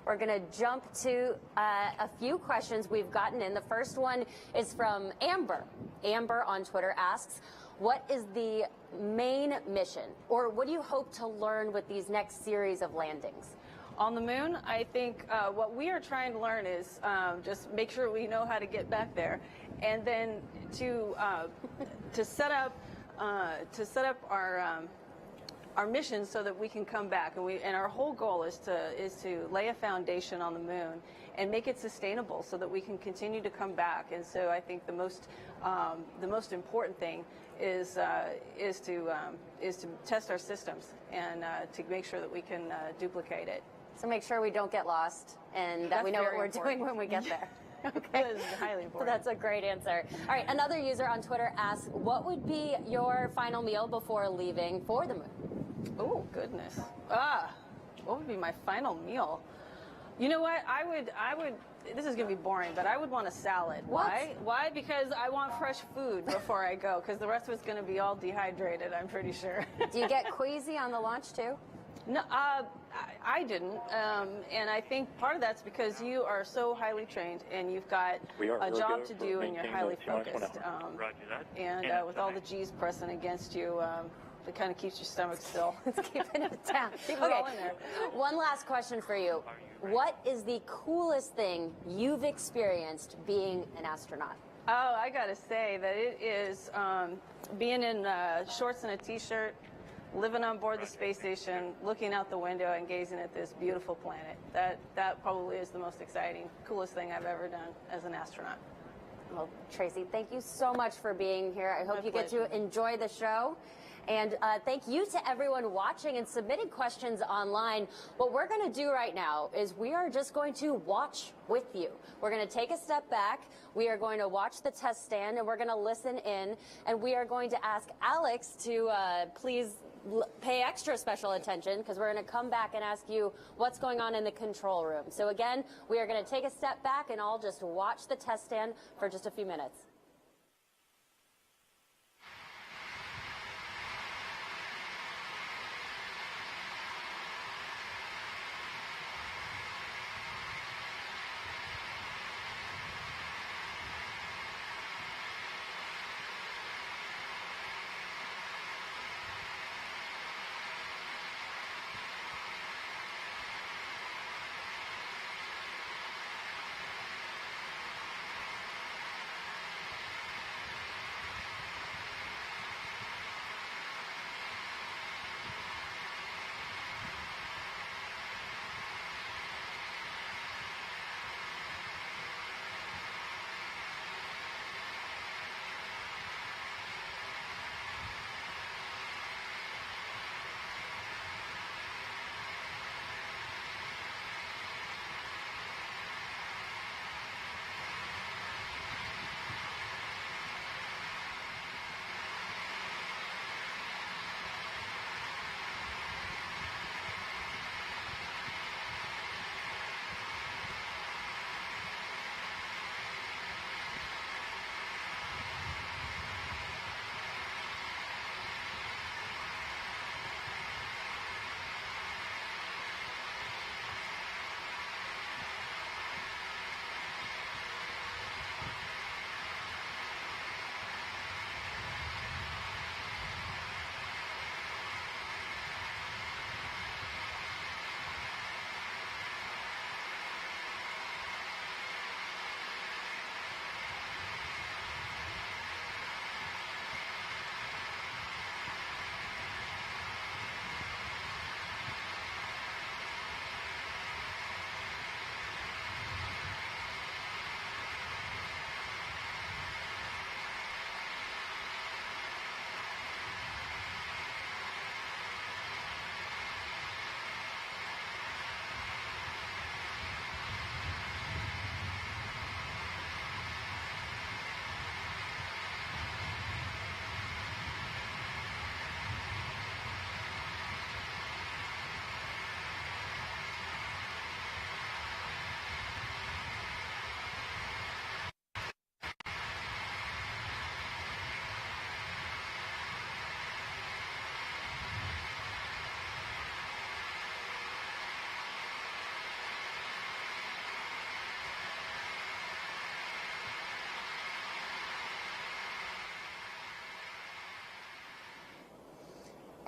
We're going to jump to a few questions we've gotten in. The first one is from Amber. Amber on Twitter asks, what is the main mission, or what do you hope to learn with these next series of landings? On the moon, I think what we are trying to learn is just make sure we know how to get back there, and then to set up our mission so that we can come back. And our whole goal is to lay a foundation on the moon and make it sustainable so that we can continue to come back. And so I think the most important thing is to test our systems and to make sure that we can duplicate it. So make sure we don't get lost and that we know what we're doing when we get there. Okay. That is highly important. That's a great answer. All right, another user on Twitter asks, what would be your final meal before leaving for the moon? Oh, goodness. What would be my final meal? You know what? I would, this is going to be boring, but I would want a salad. What? Why? Because I want fresh food before I go, because the rest of it's going to be all dehydrated, I'm pretty sure. Do you get queasy on the launch, too? No, I didn't, and I think part of that's because you are so highly trained and you've got a job to do and you're highly focused. And with all the G's pressing against you, it kind of keeps your stomach still. It's keeping it down. Keep it all in there. One last question for you. What is the coolest thing you've experienced being an astronaut? Oh, I got to say that it is being in shorts and a T-shirt, living on board the space station, looking out the window and gazing at this beautiful planet. That probably is the most exciting, coolest thing I've ever done as an astronaut. Well, Tracy, thank you so much for being here. I hope you get to enjoy the show. And thank you to everyone watching and submitting questions online. What we're going to do right now is we are just going to watch with you. We're going to take a step back. We are going to watch the test stand, and we're going to listen in. And we are going to ask Alex to please pay extra special attention, because we're going to come back and ask you what's going on in the control room. So again, we are going to take a step back and I'll just watch the test stand for just a few minutes.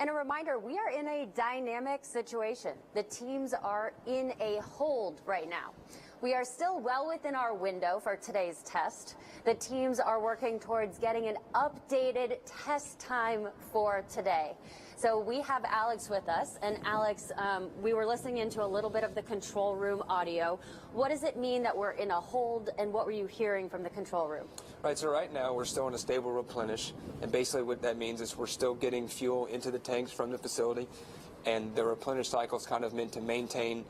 And a reminder, we are in a dynamic situation. The teams are in a hold right now. We are still well within our window for today's test. The teams are working towards getting an updated test time for today. So we have Alex with us, and Alex, we were listening into a little bit of the control room audio. What does it mean that we're in a hold, and what were you hearing from the control room? Right, so right now we're still in a stable replenish, and basically what that means is we're still getting fuel into the tanks from the facility, and the replenish cycle is kind of meant to maintain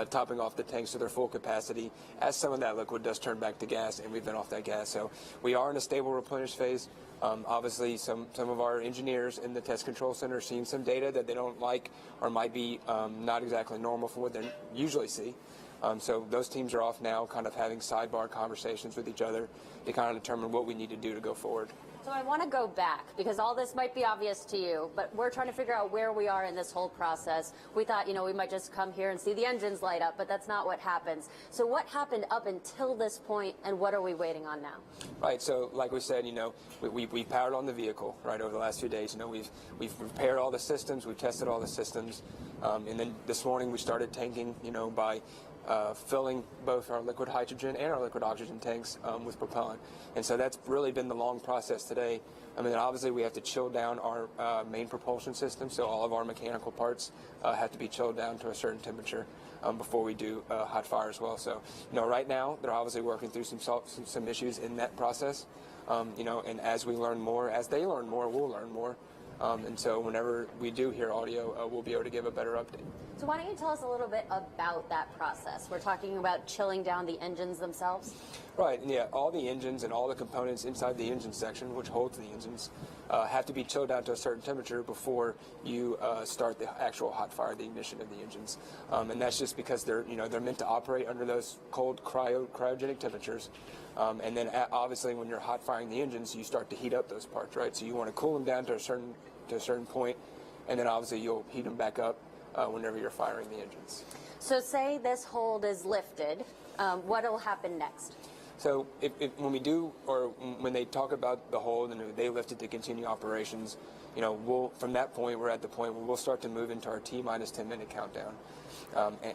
topping off the tanks to their full capacity as some of that liquid does turn back to gas, and we've been off that gas. So we are in a stable replenish phase. Obviously, some of our engineers in the test control center are seeing some data that they don't like or might be not exactly normal for what they usually see. So those teams are off now, kind of having sidebar conversations with each other to kind of determine what we need to do to go forward. So I want to go back, because all this might be obvious to you, but we're trying to figure out where we are in this whole process. We thought, we might just come here and see the engines light up, but that's not what happens. So what happened up until this point, and what are we waiting on now? Right, so like we said, we've powered on the vehicle, right, over the last few days. We've repaired all the systems, we've tested all the systems, and then this morning we started tanking, by filling both our liquid hydrogen and our liquid oxygen tanks with propellant. And so that's really been the long process today. I mean, obviously we have to chill down our main propulsion system, so all of our mechanical parts have to be chilled down to a certain temperature before we do hot fire as well. So, right now they're obviously working through some issues in that process. And as we learn more, as they learn more, we'll learn more. And so whenever we do hear audio, we'll be able to give a better update. So why don't you tell us a little bit about that process? We're talking about chilling down the engines themselves. Right, yeah, all the engines and all the components inside the engine section, which holds the engines, have to be chilled down to a certain temperature before you start the actual hot fire, the ignition of the engines. And that's just because they're meant to operate under those cold cryogenic temperatures. And then obviously when you're hot firing the engines, you start to heat up those parts, right? So you want to cool them down to a certain point, and then obviously you'll heat them back up whenever you're firing the engines. So say this hold is lifted, what will happen next? So when we do, or when they talk about the hold and they lift it to continue operations, from that point, we're at the point where we'll start to move into our T-minus 10-minute countdown.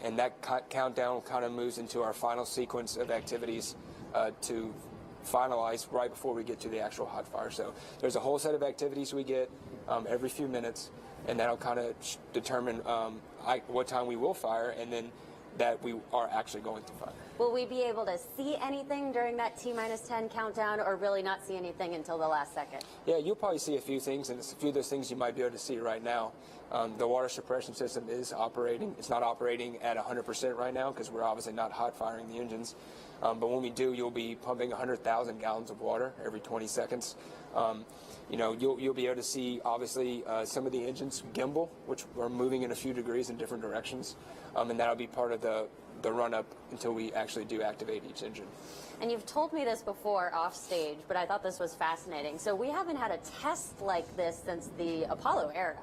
And that countdown kind of moves into our final sequence of activities to finalize right before we get to the actual hot fire. So there's a whole set of activities we get every few minutes, and that'll kind of determine what time we will fire, and then that we are actually going to fire. Will we be able to see anything during that T-minus 10 countdown, or really not see anything until the last second? Yeah, you'll probably see a few things, and a few of those things you might be able to see right now. The water suppression system is operating. It's not operating at 100% right now because we're obviously not hot firing the engines. But when we do, you'll be pumping 100,000 gallons of water every 20 seconds. You'll be able to see, obviously, some of the engines gimbal, which are moving in a few degrees in different directions. And that'll be part of the run-up until we actually do activate each engine. And you've told me this before off stage, but I thought this was fascinating. So we haven't had a test like this since the Apollo era.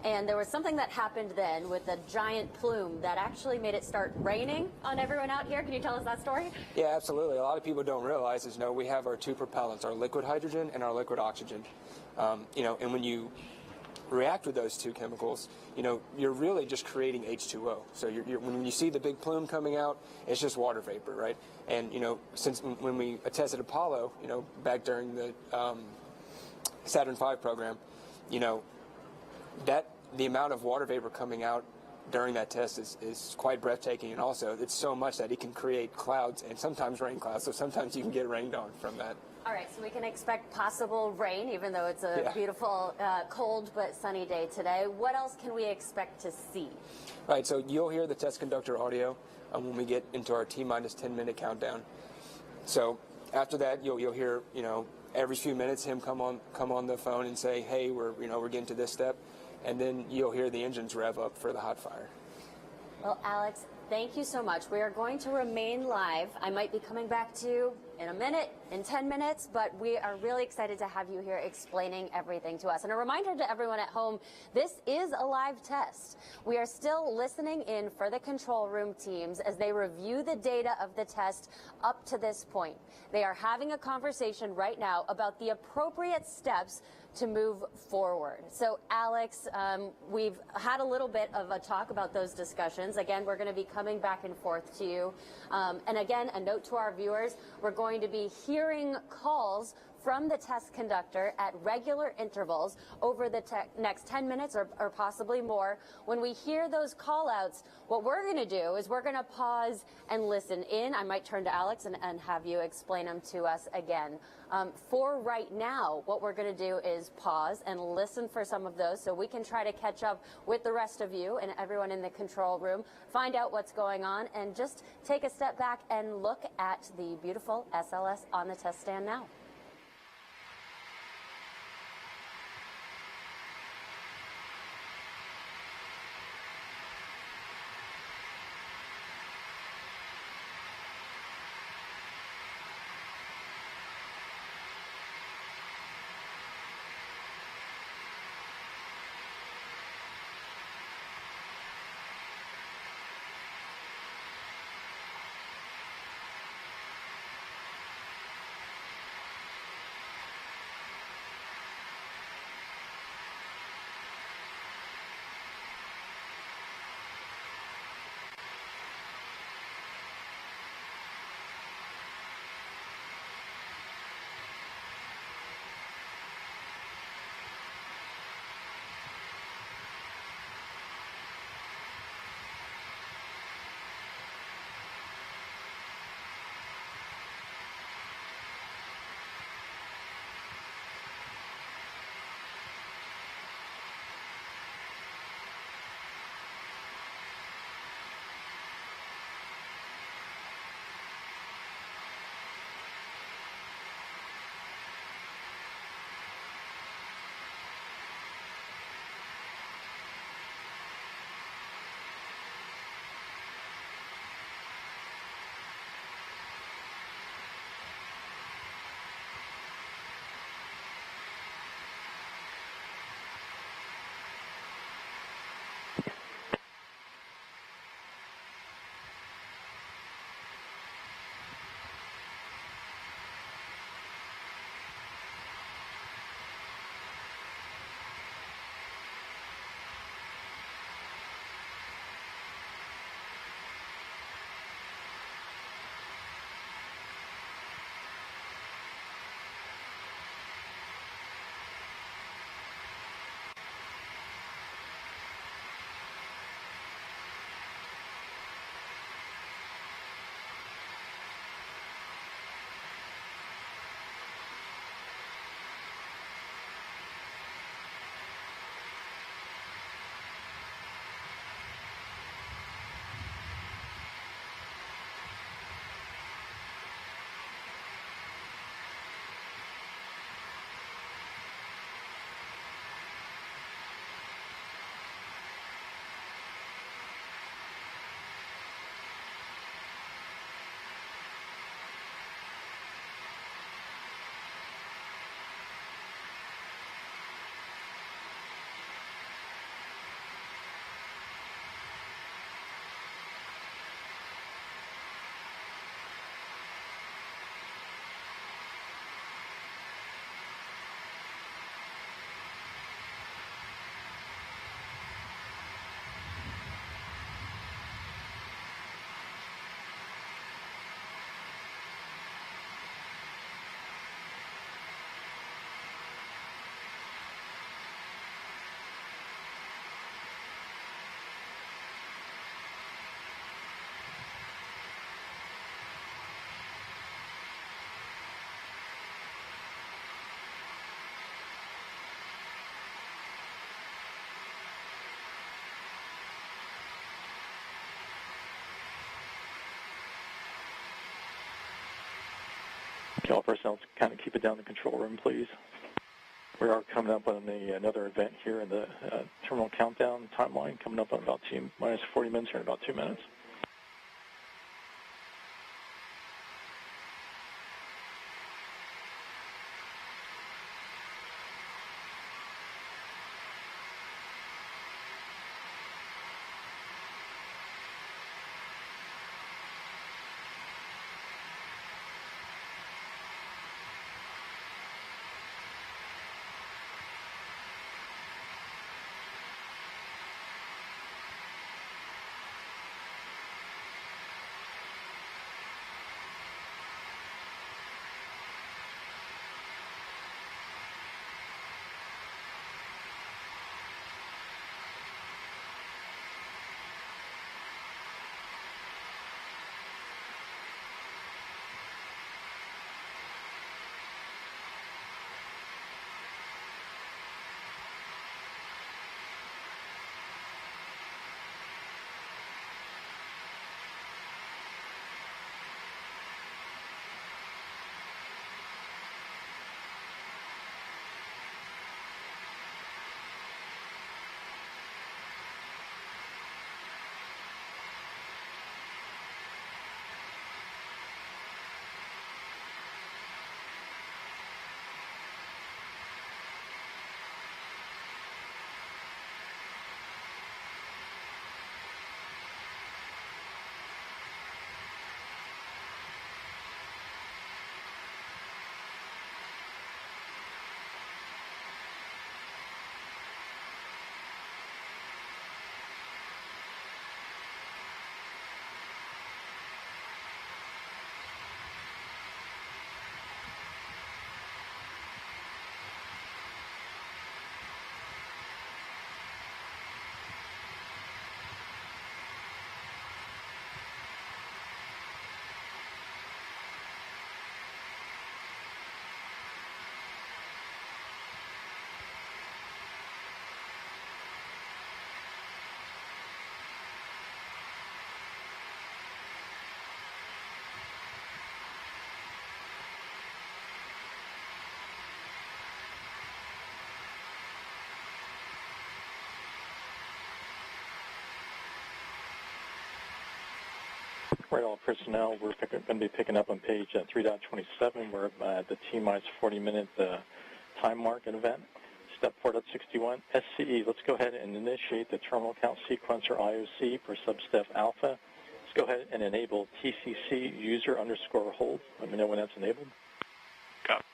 And there was something that happened then with a giant plume that actually made it start raining on everyone out here. Can you tell us that story? Yeah, absolutely. A lot of people don't realize is, we have our two propellants, our liquid hydrogen and our liquid oxygen. And when you react with those two chemicals, you're really just creating H2O. So when you see the big plume coming out, it's just water vapor, right? And, since when we tested Apollo, back during the Saturn V program, that the amount of water vapor coming out during that test is quite breathtaking, and also it's so much that it can create clouds and sometimes rain clouds, so sometimes you can get rained on from that. All right, so we can expect possible rain, even though it's a beautiful, cold but sunny day today. What else can we expect to see? Right, so you'll hear the test conductor audio when we get into our T-minus 10-minute countdown. So after that, you'll hear, every few minutes him come on the phone and say, hey, we're getting to this step. And then you'll hear the engines rev up for the hot fire. Well, Alex, thank you so much. We are going to remain live. I might be coming back to you in a minute, in 10 minutes, but we are really excited to have you here explaining everything to us. And a reminder to everyone at home, this is a live test. We are still listening in for the control room teams as they review the data of the test up to this point. They are having a conversation right now about the appropriate steps to move forward. So, Alex, we've had a little bit of a talk about those discussions. Again, we're going to be coming back and forth to you. And again, a note to our viewers, we're going to be hearing calls from the test conductor at regular intervals over the next 10 minutes or possibly more. When we hear those call outs, what we're going to do is we're going to pause and listen in. I might turn to Alex and have you explain them to us again. For right now, what we're going to do is pause and listen for some of those so we can try to catch up with the rest of you and everyone in the control room, find out what's going on, and just take a step back and look at the beautiful SLS on the test stand now. All personnel, kind of keep it down in the control room, please. We are coming up on another event here in the terminal countdown timeline, coming up on about minus 40 minutes here in about 2 minutes. Right, all personnel, we're going to be picking up on page 3.27. We're at the T-minus 40-minute time mark and event. Step 4.61, SCE. Let's go ahead and initiate the terminal count sequencer IOC for substep alpha. Let's go ahead and enable TCC user underscore hold. Let me know when that's enabled. Copy.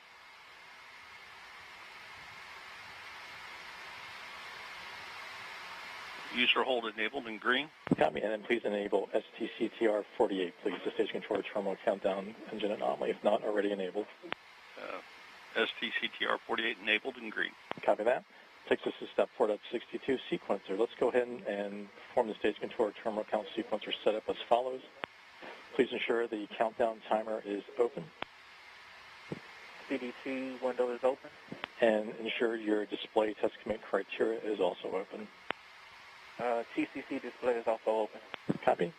User hold enabled in green. Copy, and then please enable STCTR 48, please, the stage controller terminal countdown engine anomaly, if not already enabled. STCTR 48 enabled in green. Copy that. Takes us to step 4.62, sequencer. Let's go ahead and perform the stage controller terminal count sequencer setup as follows. Please ensure the countdown timer is open. CDT window is open. And ensure your display test commit criteria is also open. TCC display is also open. Copy.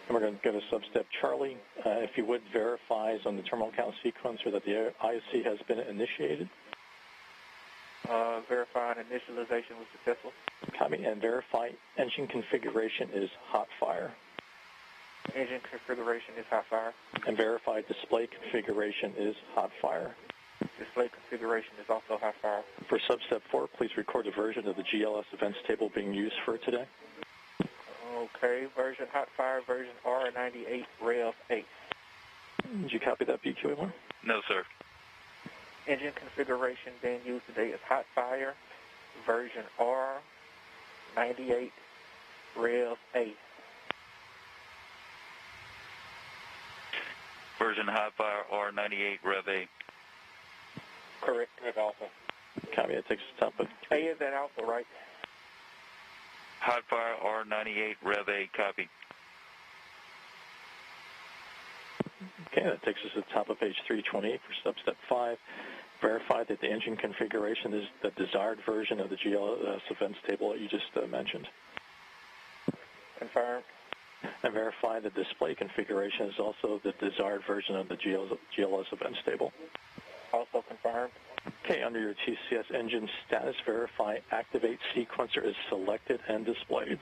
And we're going to go to substep Charlie. If you would, verifies on the terminal count sequencer that the IOC has been initiated. Verifying initialization was successful. Copy. And verify engine configuration is hot fire. Engine configuration is hot fire. And verify display configuration is hot fire. Display configuration is also hot fire. For substep 4, please record the version of the GLS events table being used for today. Okay, version hot fire, version R98 Rev 8. Did you copy that, BQA1? No, sir. Engine configuration being used today is hot fire, version R98 Rev 8. Version hot fire R98 Rev 8. Correct, Rev Alpha. Copy, it takes us top of... A is that Alpha, right? Hot fire R98 Rev 8, copy. Okay, that takes us to the top of page 328 for substep 5. Verify that the engine configuration is the desired version of the GLS events table that you just mentioned. Confirmed. And verify the display configuration is also the desired version of the GLS events table. Also confirmed. Okay, under your TCS engine status, verify activate sequencer is selected and displayed.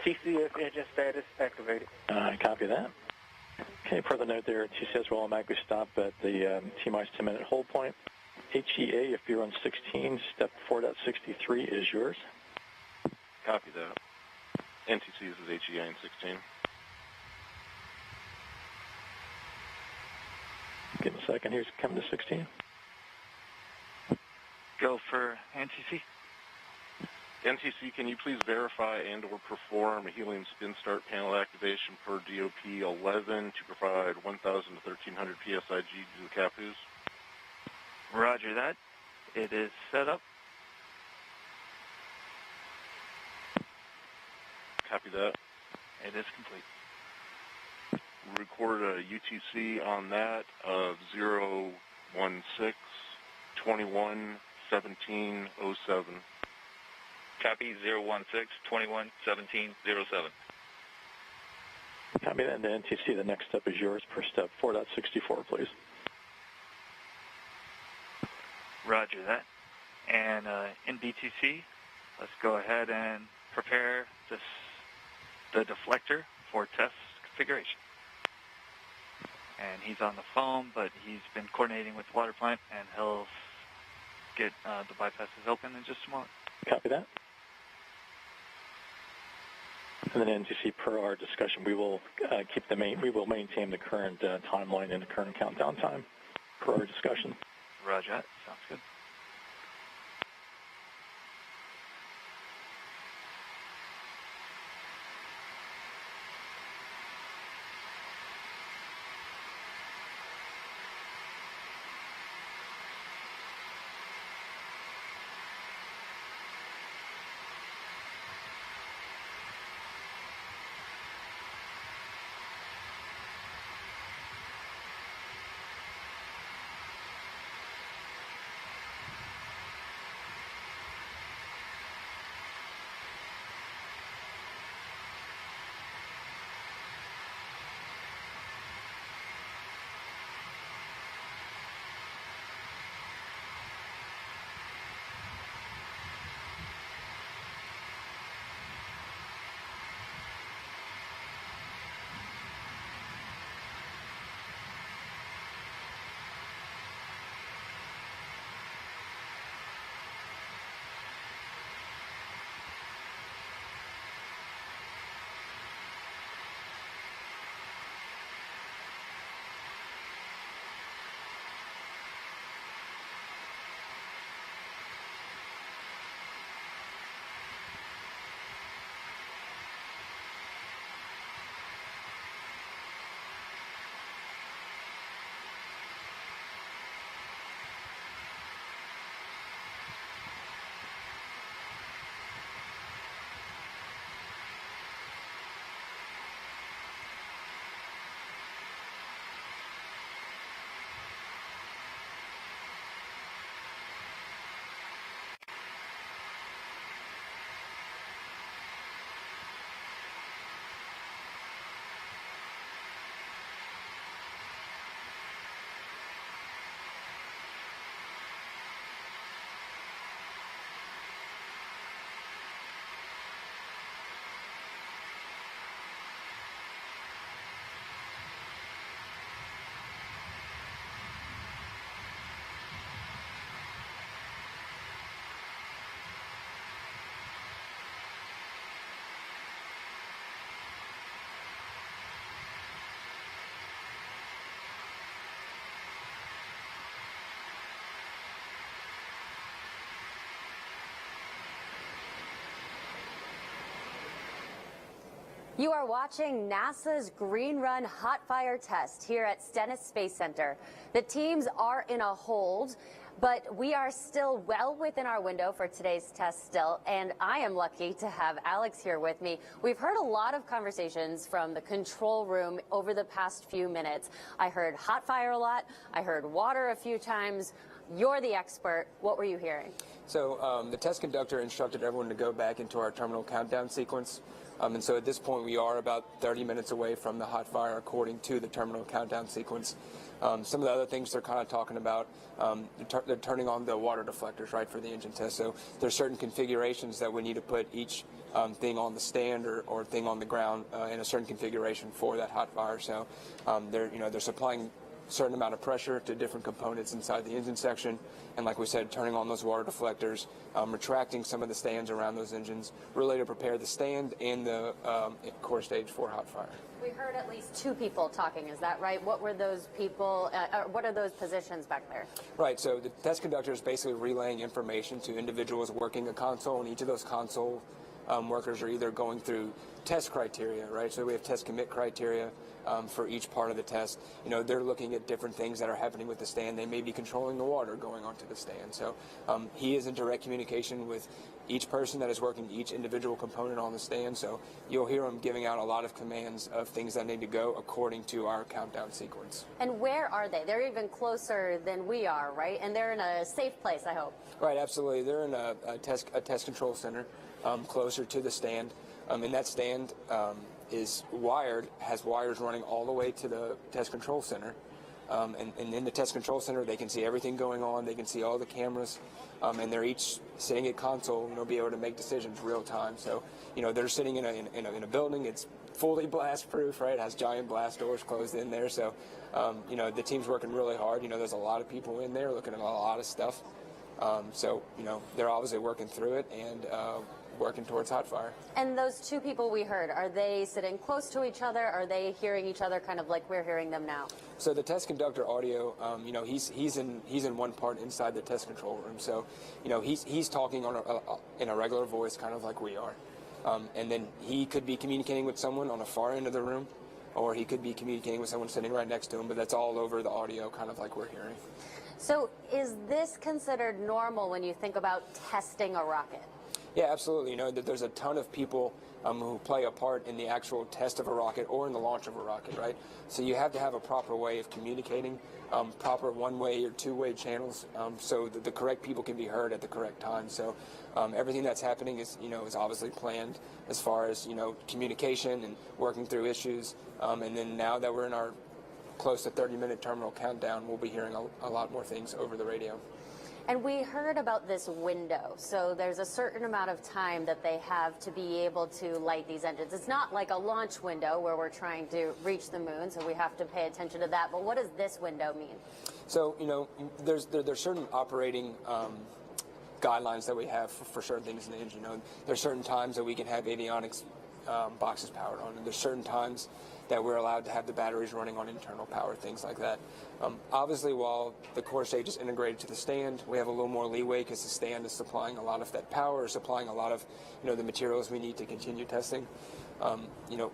TCS engine status activated. Copy that. Okay, per the note there, TCS will automatically stop at the T-minus 10-minute hold point. HEA, if you're on 16, step 4.63 is yours. Copy that. NTC is HEA in 16. Give me a second. Here's coming to 16. Go for NTC. NTC, can you please verify and or perform a helium spin start panel activation per DOP 11 to provide 1,000 to 1,300 PSIG to the CAPUs? Roger that. It is set up. Copy that. It is complete. Record a UTC on that of 016-21-17-07. Copy 016-21-17-07. Copy that, and the NTC, the next step is yours per step 4.64, please. Roger that. And in BTC, let's go ahead and prepare the deflector for test configuration. And he's on the phone, but he's been coordinating with the water plant, and he'll get the bypasses open in just a moment. Copy that. And then NTC, per our discussion, we will we will maintain the current timeline and the current countdown time per our discussion. Roger that. Sounds good. You are watching NASA's Green Run Hot Fire test here at Stennis Space Center. The teams are in a hold, but we are still well within our window for today's test still, and I am lucky to have Alex here with me. We've heard a lot of conversations from the control room over the past few minutes. I heard hot fire a lot. I heard water a few times. You're the expert. What were you hearing? So the test conductor instructed everyone to go back into our terminal countdown sequence. And so at this point, we are about 30 minutes away from the hot fire according to the terminal countdown sequence. Some of the other things they're kind of talking about, they're turning on the water deflectors, right, for the engine test. So there's certain configurations that we need to put each thing on the stand or thing on the ground in a certain configuration for that hot fire. So they're supplying certain amount of pressure to different components inside the engine section, and like we said, turning on those water deflectors, retracting some of the stands around those engines, really to prepare the stand and the core stage for hot fire. We heard at least two people talking, is that right? What were those people, what are those positions back there? Right, so the test conductor is basically relaying information to individuals working a console, and each of those console workers are either going through test criteria, right? So we have test commit criteria for each part of the test. They're looking at different things that are happening with the stand. They may be controlling the water going onto the stand. So he is in direct communication with each person that is working each individual component on the stand. So you'll hear him giving out a lot of commands of things that need to go according to our countdown sequence. And where are they? They're even closer than we are, right? And they're in a safe place, I hope. Right, absolutely. They're in a test control center closer to the stand. And that stand is wired, has wires running all the way to the test control center. And in the test control center, they can see everything going on. They can see all the cameras, and they're each sitting at console, be able to make decisions real time. So, they're sitting in a building. It's fully blast proof, right? It has giant blast doors closed in there. So, the team's working really hard. There's a lot of people in there looking at a lot of stuff. So, they're obviously working through it and working towards hot fire. And those two people we heard, are they sitting close to each other? Are they hearing each other kind of like we're hearing them now? So the test conductor audio, he's in one part inside the test control room. So, he's talking in a regular voice, kind of like we are. And then he could be communicating with someone on the far end of the room, or he could be communicating with someone sitting right next to him, but that's all over the audio, kind of like we're hearing. So is this considered normal when you think about testing a rocket? Yeah, absolutely. There's a ton of people who play a part in the actual test of a rocket or in the launch of a rocket, right? So you have to have a proper way of communicating, proper one-way or two-way channels, so that the correct people can be heard at the correct time. So everything that's happening is obviously planned as far as, communication and working through issues. And then now that we're in our close to 30-minute terminal countdown, we'll be hearing a lot more things over the radio. And we heard about this window. So there's a certain amount of time that they have to be able to light these engines. It's not like a launch window where we're trying to reach the moon, so we have to pay attention to that. But what does this window mean? So, there's certain operating guidelines that we have for certain things in the engine. There's certain times that we can have avionics boxes powered on, and there's certain times that we're allowed to have the batteries running on internal power, things like that. Obviously, while the core stage is integrated to the stand, we have a little more leeway because the stand is supplying a lot of that power, supplying a lot of the materials we need to continue testing.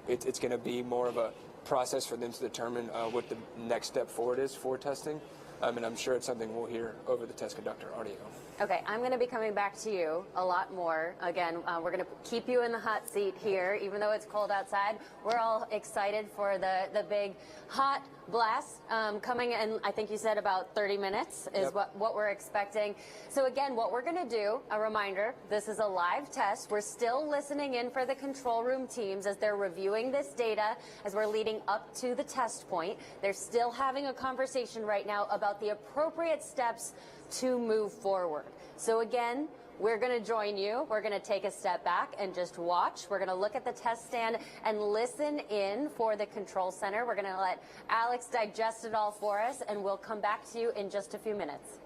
It's going to be more of a process for them to determine what the next step forward is for testing, and I'm sure it's something we'll hear over the test conductor audio. Okay, I'm going to be coming back to you a lot more. Again, we're going to keep you in the hot seat here, even though it's cold outside. We're all excited for the big hot blast coming in. I think you said about 30 minutes is what we're expecting. So again, what we're going to do, a reminder, this is a live test. We're still listening in for the control room teams as they're reviewing this data as we're leading up to the test point. They're still having a conversation right now about the appropriate steps to move forward. So again, we're going to join you. We're going to take a step back and just watch. We're going to look at the test stand and listen in for the control center. We're going to let Alex digest it all for us, and we'll come back to you in just a few minutes.